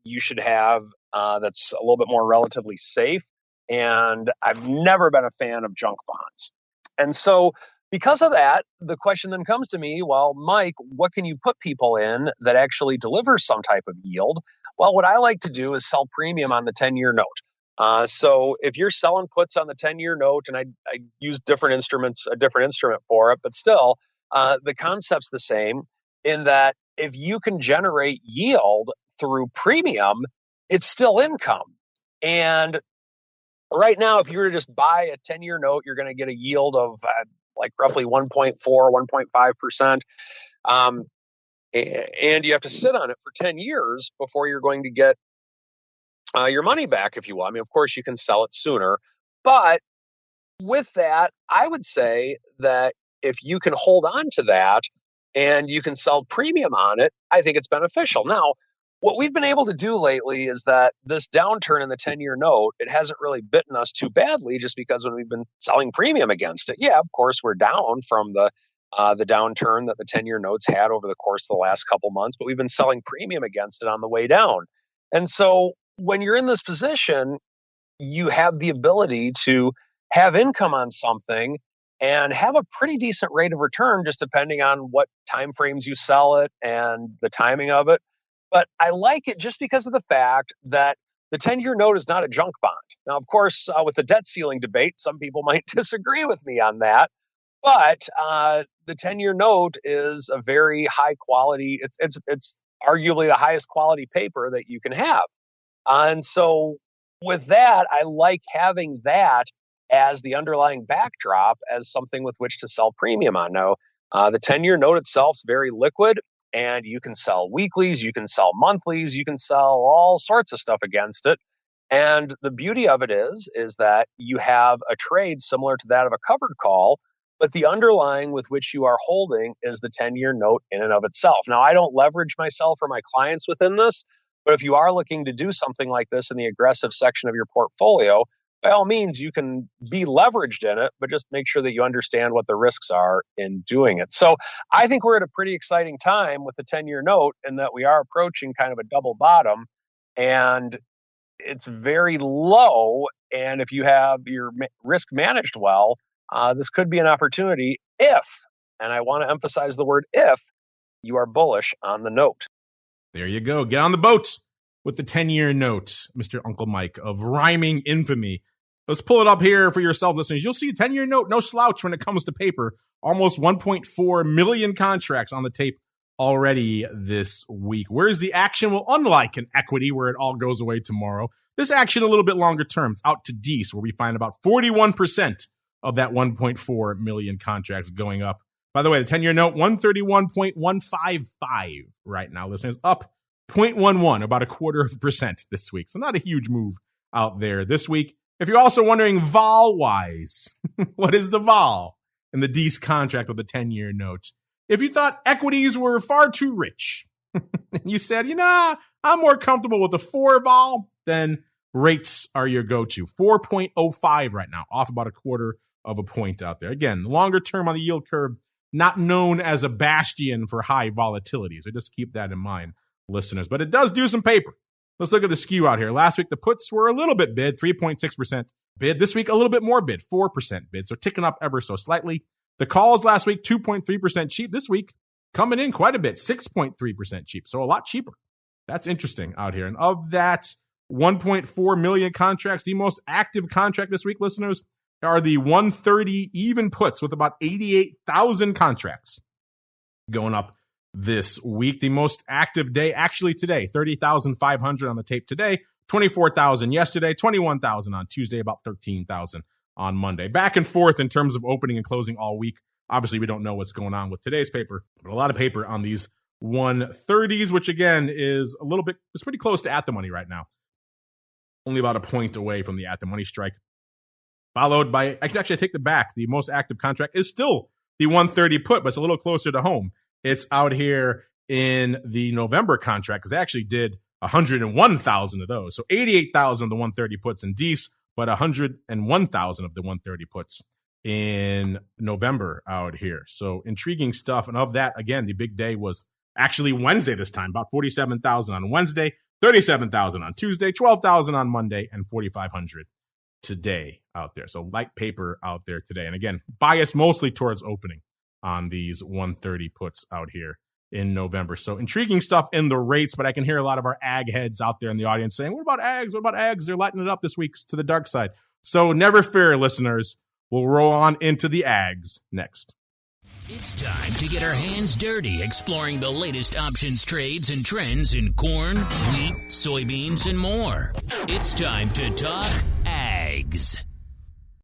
you should have that's a little bit more relatively safe. And I've never been a fan of junk bonds. And so because of that, the question then comes to me, well, Mike, what can you put people in that actually delivers some type of yield? Well, what I like to do is sell premium on the 10-year note. So if you're selling puts on the 10-year note, and I use different instruments, a different instrument for it, but still, the concept's the same in that if you can generate yield through premium, it's still income. And right now, if you were to just buy a 10-year note, you're going to get a yield of like roughly 1.4, 1.5%. And you have to sit on it for 10 years before you're going to get your money back, if you will. I mean, of course, you can sell it sooner. But with that, I would say that if you can hold on to that and you can sell premium on it, I think it's beneficial. Now, what we've been able to do lately is that this downturn in the 10-year note, it hasn't really bitten us too badly just because when we've been selling premium against it. Yeah, of course, we're down from the downturn that the 10-year notes had over the course of the last couple months, but we've been selling premium against it on the way down. And so when you're in this position, you have the ability to have income on something and have a pretty decent rate of return, just depending on what time frames you sell it and the timing of it. But I like it just because of the fact that the 10-year note is not a junk bond. Now, of course, with the debt ceiling debate, some people might disagree with me on that. But the 10-year note is a very high quality. It's arguably the highest quality paper that you can have. And so with that, I like having that as the underlying backdrop as something with which to sell premium on. Now, the 10-year note itself is very liquid. And you can sell weeklies, you can sell monthlies, you can sell all sorts of stuff against it. And the beauty of it is that you have a trade similar to that of a covered call, but the underlying with which you are holding is the 10-year note in and of itself. Now, I don't leverage myself or my clients within this, but if you are looking to do something like this in the aggressive section of your portfolio, by all means, you can be leveraged in it, but just make sure that you understand what the risks are in doing it. So I think we're at a pretty exciting time with the 10-year note in that we are approaching kind of a double bottom, and it's very low. And if you have your risk managed well, this could be an opportunity if, and I want to emphasize the word if, you are bullish on the note. There you go. Get on the boat with the 10-year note, Mr. Uncle Mike of rhyming infamy. Let's pull it up here for yourselves, listeners. You'll see a 10-year note, no slouch when it comes to paper. Almost 1.4 million contracts on the tape already this week. Where's the action? Well, unlike an equity where it all goes away tomorrow, this action a little bit longer term. It's out to Dees, where we find about 41% of that 1.4 million contracts going up. By the way, the 10-year note, 131.155 right now, listeners, up 0.11, about 0.25% this week. So not a huge move out there this week. If you're also wondering vol-wise, what is the vol in the Dees contract of the 10-year note? If you thought equities were far too rich, and you said, I'm more comfortable with the 4 vol, then rates are your go-to. 4.05 right now, off about 0.25 point out there. Again, longer term on the yield curve, not known as a bastion for high volatility. So just keep that in mind, listeners. But it does do some paper. Let's look at the skew out here. Last week, the puts were a little bit bid, 3.6% bid. This week, a little bit more bid, 4% bid. So ticking up ever so slightly. The calls last week, 2.3% cheap. This week, coming in quite a bit, 6.3% cheap. So a lot cheaper. That's interesting out here. And of that 1.4 million contracts, the most active contract this week, listeners, are the 130 even puts with about 88,000 contracts going up this week. The most active day, actually today, 30,500 on the tape today, 24,000 yesterday, 21,000 on Tuesday, about 13,000 on Monday. Back and forth in terms of opening and closing all week. Obviously, we don't know what's going on with today's paper, but a lot of paper on these 130s, which again is a little bit, it's pretty close to at the money right now. Only about a point away from the at the money strike. Followed by, actually I take the back. The most active contract is still the 130 put, but it's a little closer to home. It's out here in the November contract because they actually did 101,000 of those. So 88,000 of the 130 puts in Dees, but 101,000 of the 130 puts in November out here. So intriguing stuff. And of that, again, the big day was actually Wednesday this time, about 47,000 on Wednesday, 37,000 on Tuesday, 12,000 on Monday, and 4,500 today out there. So light paper out there today. And again, biased mostly towards opening on these 130 puts out here in November. So intriguing stuff in the rates, but I can hear a lot of our ag heads out there in the audience saying, what about ags? What about ags? They're lighting it up this week to the dark side. So never fear, listeners. We'll roll on into the ags next. It's time to get our hands dirty exploring the latest options, trades, and trends in corn, wheat, soybeans, and more. It's time to talk ags.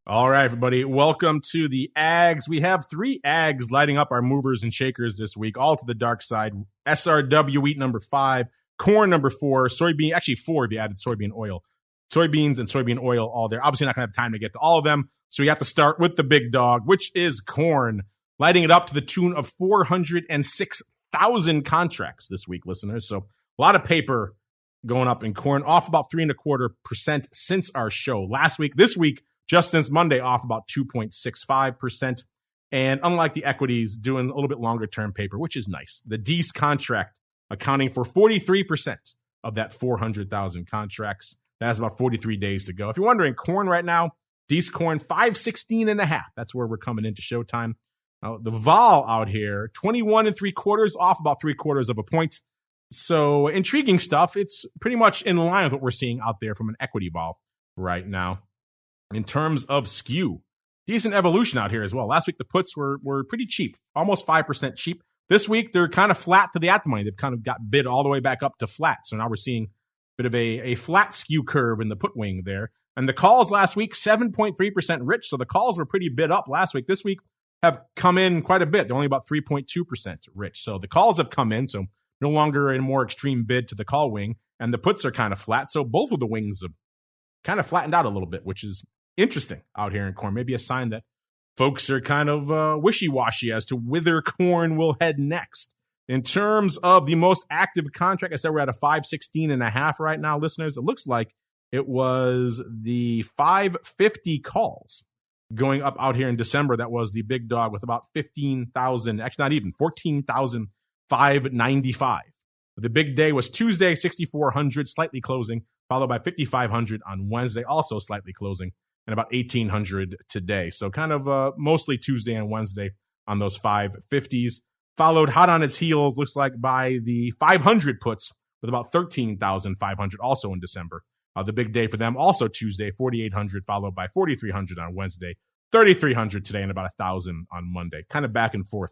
All right, everybody. Welcome to the ags. We have 3 ags lighting up our movers and shakers this week, all to the dark side. SRW wheat number 5, corn number 4, soybean, actually 4 if you added soybean oil. Soybeans and soybean oil all there. Obviously not going to have time to get to all of them, so we have to start with the big dog, which is corn, lighting it up to the tune of 406,000 contracts this week, listeners. So a lot of paper going up in corn, off about 3.25% since our show last week. This week, just since Monday, off about 2.65%. And unlike the equities, doing a little bit longer term paper, which is nice. The Dees contract accounting for 43% of that 400,000 contracts. That has about 43 days to go. If you're wondering, corn right now, Dees corn 516.5. That's where we're coming into showtime. The vol out here, 21.75, off about 0.75 of a point. So intriguing stuff. It's pretty much in line with what we're seeing out there from an equity vol right now. In terms of skew, decent evolution out here as well. Last week, the puts were pretty cheap, almost 5% cheap. This week, they're kind of flat to the at the money. They've kind of got bid all the way back up to flat. So now we're seeing a bit of a flat skew curve in the put wing there. And the calls last week, 7.3% rich. So the calls were pretty bid up last week. This week have come in quite a bit. They're only about 3.2% rich. So the calls have come in. So no longer a more extreme bid to the call wing. And the puts are kind of flat. So both of the wings have kind of flattened out a little bit, which is interesting out here in corn. Maybe a sign that folks are kind of wishy-washy as to whither corn will head next. In terms of the most active contract, I said we're at a 516.5 right now, listeners. It looks like it was the 550 calls going up out here in December. That was the big dog with about 15,000, actually not even, 14,595. The big day was Tuesday, 6,400, slightly closing, followed by 5,500 on Wednesday, also slightly closing, and about 1,800 today. So kind of mostly Tuesday and Wednesday on those 550s. Followed hot on its heels, looks like, by the 500 puts with about 13,500 also in December. The big day for them, also Tuesday, 4,800, followed by 4,300 on Wednesday, 3,300 today, and about 1,000 on Monday. Kind of back and forth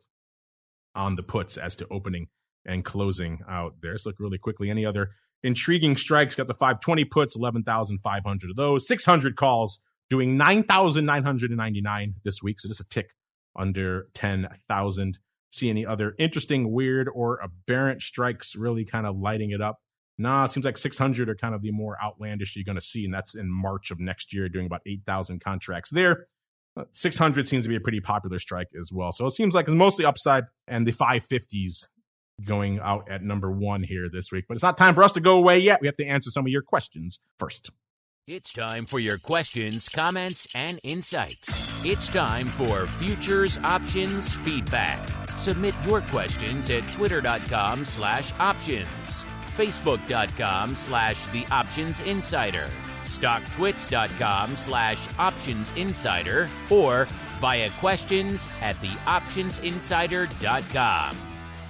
on the puts as to opening and closing out there. Let's look really quickly. Any other intriguing strikes? Got the 520 puts, 11,500 of those. 600 calls, doing 9,999 this week, so just a tick under 10,000. See any other interesting, weird, or aberrant strikes really kind of lighting it up? Nah, it seems like 600 are kind of the more outlandish you're going to see, and that's in March of next year, doing about 8,000 contracts there. 600 seems to be a pretty popular strike as well. So it seems like it's mostly upside, and the 550s going out at number 1 here this week. But it's not time for us to go away yet. We have to answer some of your questions first. It's time for your questions, comments, and insights. It's time for Futures Options Feedback. Submit your questions at twitter.com/options, facebook.com/theoptionsinsider, stocktwits.com/optionsinsider, or via questions@theoptionsinsider.com.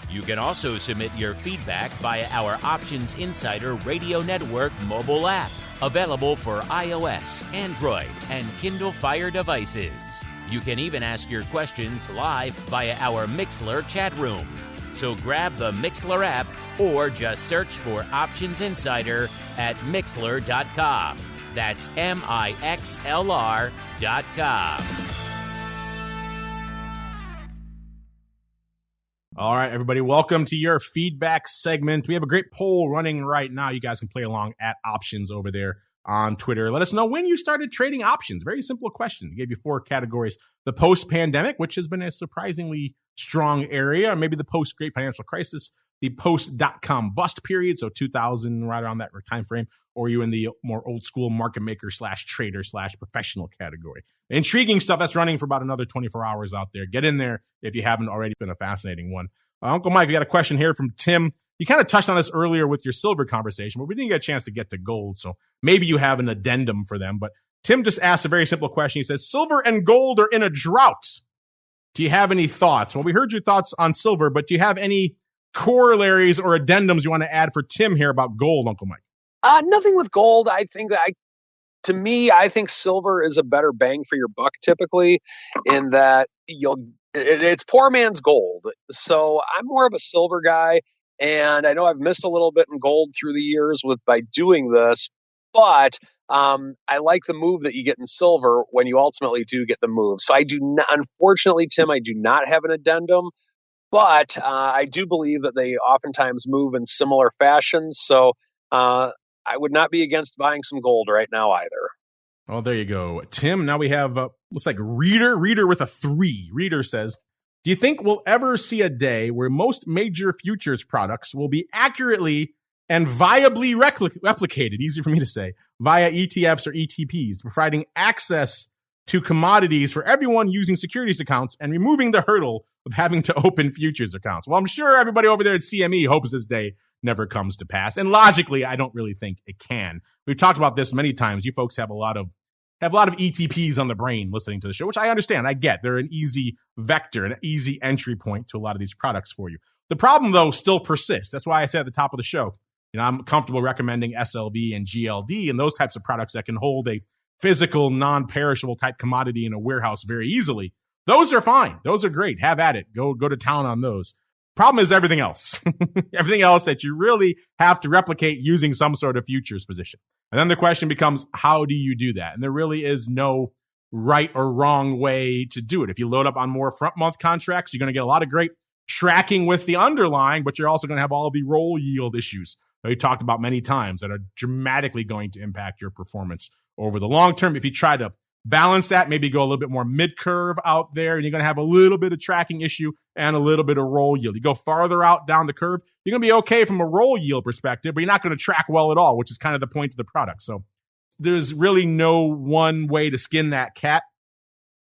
You can also submit your feedback via our Options Insider Radio Network mobile app, available for iOS, Android, and Kindle Fire devices. You can even ask your questions live via our Mixlr chat room. So grab the Mixlr app or just search for Options Insider at Mixlr.com. That's MIXLR.com. All right, everybody, welcome to your feedback segment. We have a great poll running right now. You guys can play along at Options over there on Twitter. Let us know when you started trading options. Very simple question. We gave you 4 categories. The post-pandemic, which has been a surprisingly strong area, or maybe the post-Great Financial Crisis, the post.com bust period, so 2000, right around that time frame, or are you in the more old school market maker / trader / professional category? Intriguing stuff that's running for about another 24 hours out there. Get in there if you haven't already. Been a fascinating one. Uncle Mike, we got a question here from Tim. You kind of touched on this earlier with your silver conversation, but we didn't get a chance to get to gold. So maybe you have an addendum for them. But Tim just asked a very simple question. He says, silver and gold are in a drought. Do you have any thoughts? Well, we heard your thoughts on silver, but do you have any corollaries or addendums you want to add for Tim here about gold, Uncle Mike? Nothing with gold. I think I think silver is a better bang for your buck typically, in that it's poor man's gold. So I'm more of a silver guy, and I know I've missed a little bit in gold through the years by doing this, but I like the move that you get in silver when you ultimately do get the move. So I do not, unfortunately, Tim, I do not have an addendum, but I do believe that they oftentimes move in similar fashions. So I would not be against buying some gold right now either. Oh, there you go. Tim, now we have, looks like Reader with a 3. Reader says, do you think we'll ever see a day where most major futures products will be accurately and viably replicated, easy for me to say, via ETFs or ETPs, providing access to commodities for everyone using securities accounts and removing the hurdle of having to open futures accounts? Well, I'm sure everybody over there at CME hopes this day never comes to pass. And logically, I don't really think it can. We've talked about this many times. You folks have a lot of ETPs on the brain listening to the show, which I understand. I get they're an easy vector, an easy entry point to a lot of these products for you. The problem, though, still persists. That's why I said at the top of the show, I'm comfortable recommending SLV and GLD and those types of products that can hold a physical, non-perishable type commodity in a warehouse very easily. Those are fine. Those are great. Have at it. Go to town on those. Problem is everything else. Everything else that you really have to replicate using some sort of futures position. And then the question becomes, how do you do that? And there really is no right or wrong way to do it. If you load up on more front month contracts, you're going to get a lot of great tracking with the underlying, but you're also going to have all of the roll yield issues that we talked about many times that are dramatically going to impact your performance over the long term. If you try to balance that, maybe go a little bit more mid-curve out there, and you're going to have a little bit of tracking issue and a little bit of roll yield. You go farther out down the curve, you're going to be okay from a roll yield perspective, but you're not going to track well at all, which is kind of the point of the product. So there's really no one way to skin that cat.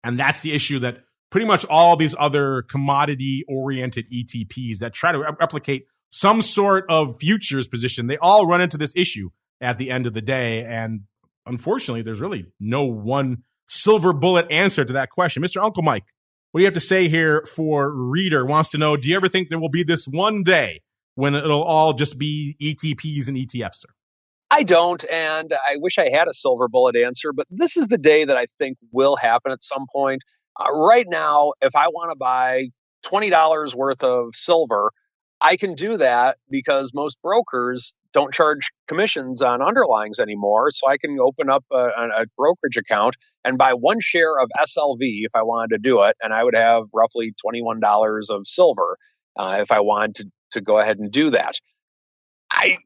And that's the issue that pretty much all these other commodity-oriented ETPs that try to replicate some sort of futures position, they all run into this issue at the end of the day. And unfortunately, there's really no one silver bullet answer to that question. Mr. Uncle Mike, what do you have to say here for Reader? Wants to know, do you ever think there will be this one day when it'll all just be ETPs and ETFs, sir? I don't, and I wish I had a silver bullet answer, but this is the day that I think will happen at some point. Right now, if I want to buy $20 worth of silver, I can do that because most brokers don't charge commissions on underlyings anymore. So I can open up a brokerage account and buy one share of SLV if I wanted to do it. And I would have roughly $21 of silver if I wanted to go ahead and do that. I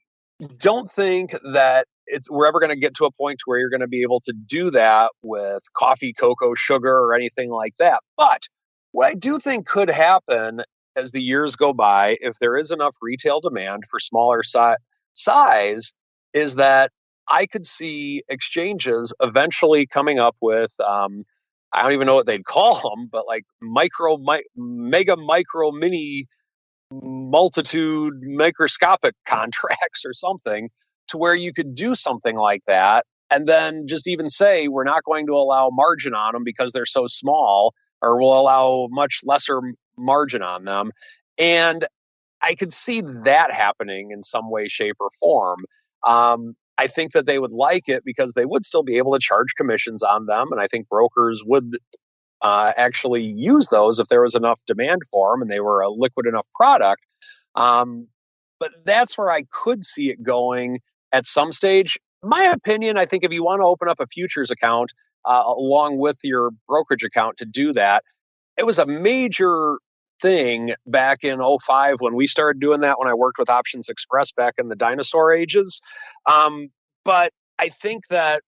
don't think that we're ever going to get to a point where you're going to be able to do that with coffee, cocoa, sugar, or anything like that. But what I do think could happen as the years go by, if there is enough retail demand for smaller size, is that I could see exchanges eventually coming up with, I don't even know what they'd call them, but like mega, micro, mini, multitude, microscopic contracts or something, to where you could do something like that and then just even say, we're not going to allow margin on them because they're so small, or we'll allow much lesser margin on them. And I could see that happening in some way, shape, or form. I think that they would like it because they would still be able to charge commissions on them. And I think brokers would actually use those if there was enough demand for them and they were a liquid enough product. But that's where I could see it going at some stage. My opinion, I think if you want to open up a futures account along with your brokerage account to do that, it was a major thing back in 2005 when we started doing that, when I worked with Options Express back in the dinosaur ages. But I think that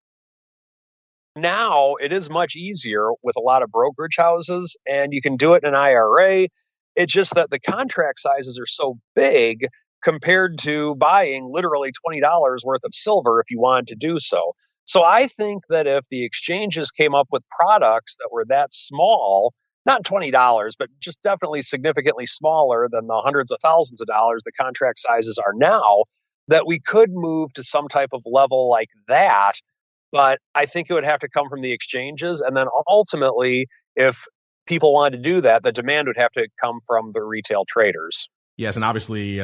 now it is much easier with a lot of brokerage houses, and you can do it in an IRA. It's just that the contract sizes are so big compared to buying literally $20 worth of silver if you wanted to do so. So I think that if the exchanges came up with products that were that small, not $20, but just definitely significantly smaller than the hundreds of thousands of dollars the contract sizes are now, that we could move to some type of level like that. But I think it would have to come from the exchanges. And then ultimately, if people wanted to do that, the demand would have to come from the retail traders. Yes, and obviously,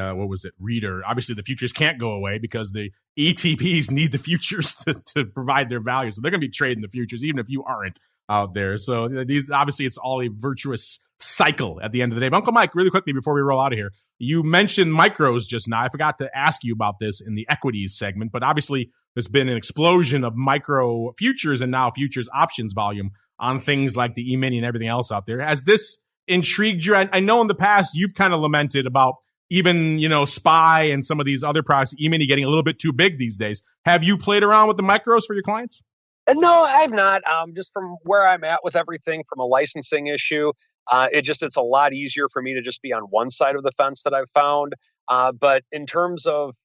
Reader? Obviously, the futures can't go away because the ETPs need the futures to provide their value. So they're going to be trading the futures, even if you aren't out there. So these, obviously, it's all a virtuous cycle at the end of the day. But Uncle Mike, really quickly before we roll out of here, you mentioned micros just now. I forgot to ask you about this in the equities segment, but obviously, there's been an explosion of micro futures and now futures options volume on things like the E-mini and everything else out there. Has this intrigued you? I know in the past you've kind of lamented about even, SPY and some of these other products, E-mini getting a little bit too big these days. Have you played around with the micros for your clients? No, I've not. Just from where I'm at with everything from a licensing issue, it's a lot easier for me to just be on one side of the fence that I've found. But in terms of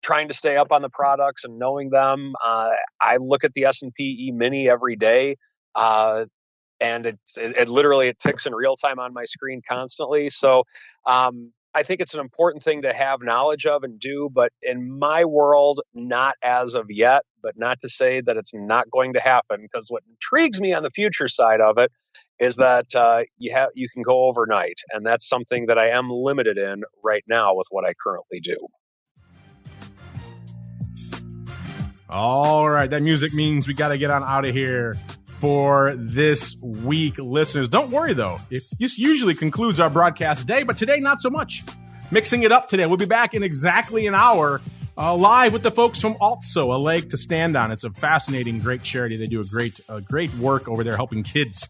trying to stay up on the products and knowing them, I look at the S&P E-mini every day. And it literally ticks in real time on my screen constantly. So I think it's an important thing to have knowledge of and do, but in my world, not as of yet, but not to say that it's not going to happen, because what intrigues me on the future side of it is that you can go overnight. And that's something that I am limited in right now with what I currently do. All right. That music means we got to get on out of here for this week, listeners. Don't worry, though. This usually concludes our broadcast day, but today, not so much. Mixing it up today. We'll be back in exactly an hour, live with the folks from Also, A Leg to Stand On. It's a fascinating, great charity. They do a great work over there helping kids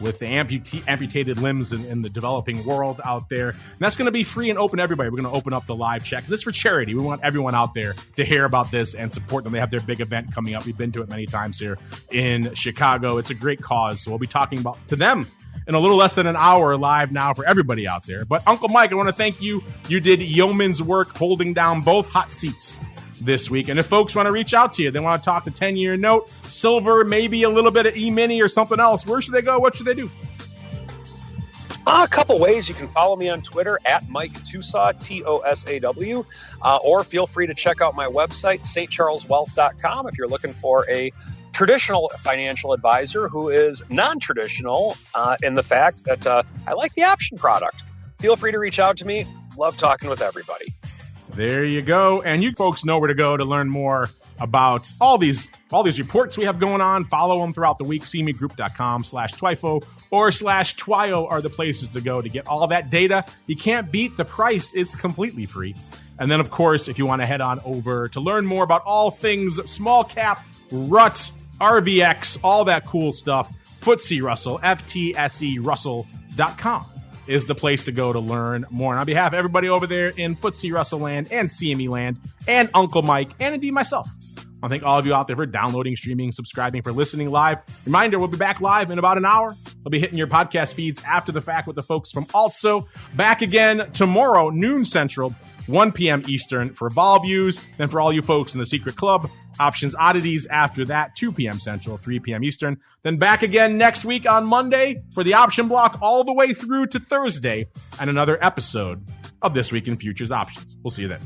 with the amputated limbs in the developing world out there. And that's going to be free and open to everybody. We're going to open up the live chat. This is for charity. We want everyone out there to hear about this and support them. They have their big event coming up. We've been to it many times here in Chicago. It's a great cause. So we'll be talking to them in a little less than an hour live now for everybody out there. But Uncle Mike, I want to thank you. You did yeoman's work holding down both hot seats this week. And if folks want to reach out to you, they want to talk the 10-year note, silver, maybe a little bit of E-mini or something else, where should they go? What should they do? A couple ways. You can follow me on Twitter at Mike TOSAW, TOSAW, or feel free to check out my website, stcharleswealth.com, if you're looking for a traditional financial advisor who is non-traditional in the fact that I like the option product. Feel free to reach out to me. Love talking with everybody. There you go. And you folks know where to go to learn more about all these reports we have going on. Follow them throughout the week. cmegroup.com/TWIFO or /TWIO are the places to go to get all that data. You can't beat the price. It's completely free. And then, of course, if you want to head on over to learn more about all things small cap, RUT, RVX, all that cool stuff, FTSE Russell, FTSE is the place to go to learn more. And on behalf of everybody over there in FTSE Russell land and CME land and Uncle Mike and indeed myself, I thank all of you out there for downloading, streaming, subscribing, for listening live. Reminder, we'll be back live in about an hour. We'll be hitting your podcast feeds after the fact with the folks from Also. Back again tomorrow, noon Central, 1 p.m. Eastern for Vol Views. Then for all you folks in the Secret Club, Options Oddities after that, 2 p.m. Central, 3 p.m. Eastern. Then back again next week on Monday for the option block all the way through to Thursday and another episode of This Week in Futures Options. We'll see you then.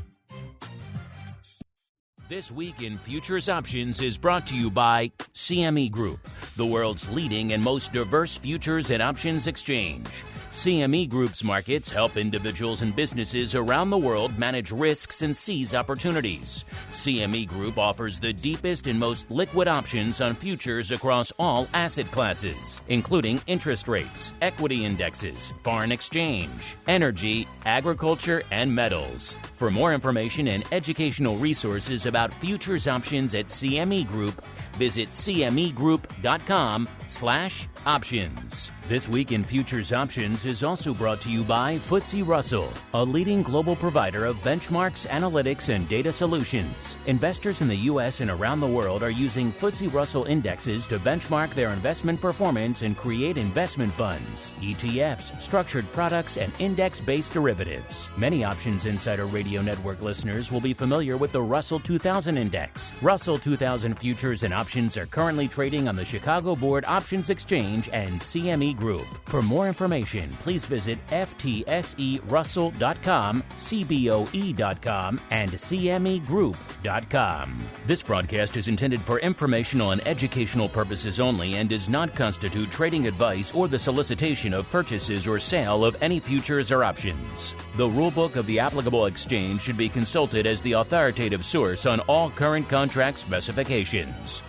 This Week in Futures Options is brought to you by CME Group, the world's leading and most diverse futures and options exchange. CME Group's markets help individuals and businesses around the world manage risks and seize opportunities. CME Group offers the deepest and most liquid options on futures across all asset classes, including interest rates, equity indexes, foreign exchange, energy, agriculture, and metals. For more information and educational resources about futures options at CME Group, Visit cmegroup.com/options. This Week in Futures Options is also brought to you by FTSE Russell, a leading global provider of benchmarks, analytics, and data solutions. Investors in the U.S. and around the world are using FTSE Russell indexes to benchmark their investment performance and create investment funds, ETFs, structured products, and index-based derivatives. Many Options Insider Radio Network listeners will be familiar with the Russell 2000 Index. Russell 2000 futures and options are currently trading on the Chicago Board Options Exchange and CME Group. For more information, please visit ftserussell.com, cboe.com, and cmegroup.com. This broadcast is intended for informational and educational purposes only and does not constitute trading advice or the solicitation of purchases or sale of any futures or options. The rulebook of the applicable exchange should be consulted as the authoritative source on all current contract specifications.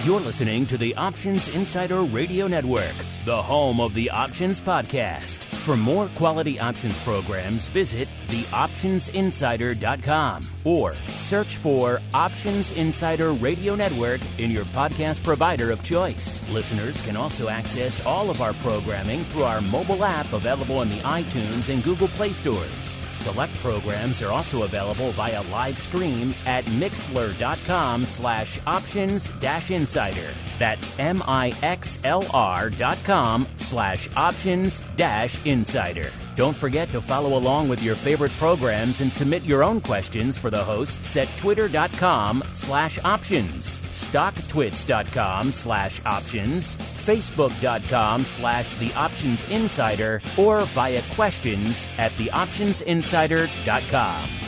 You're listening to the Options Insider Radio Network, the home of the Options Podcast. For more quality options programs, visit theoptionsinsider.com or search for Options Insider Radio Network in your podcast provider of choice. Listeners can also access all of our programming through our mobile app available in the iTunes and Google Play stores. Select programs are also available via live stream at mixlr.com/options-insider. That's mixlr.com/options-insider. Don't forget to follow along with your favorite programs and submit your own questions for the hosts at twitter.com/options, stocktwits.com/options, facebook.com/theoptionsinsider, or via questions at theoptionsinsider.com.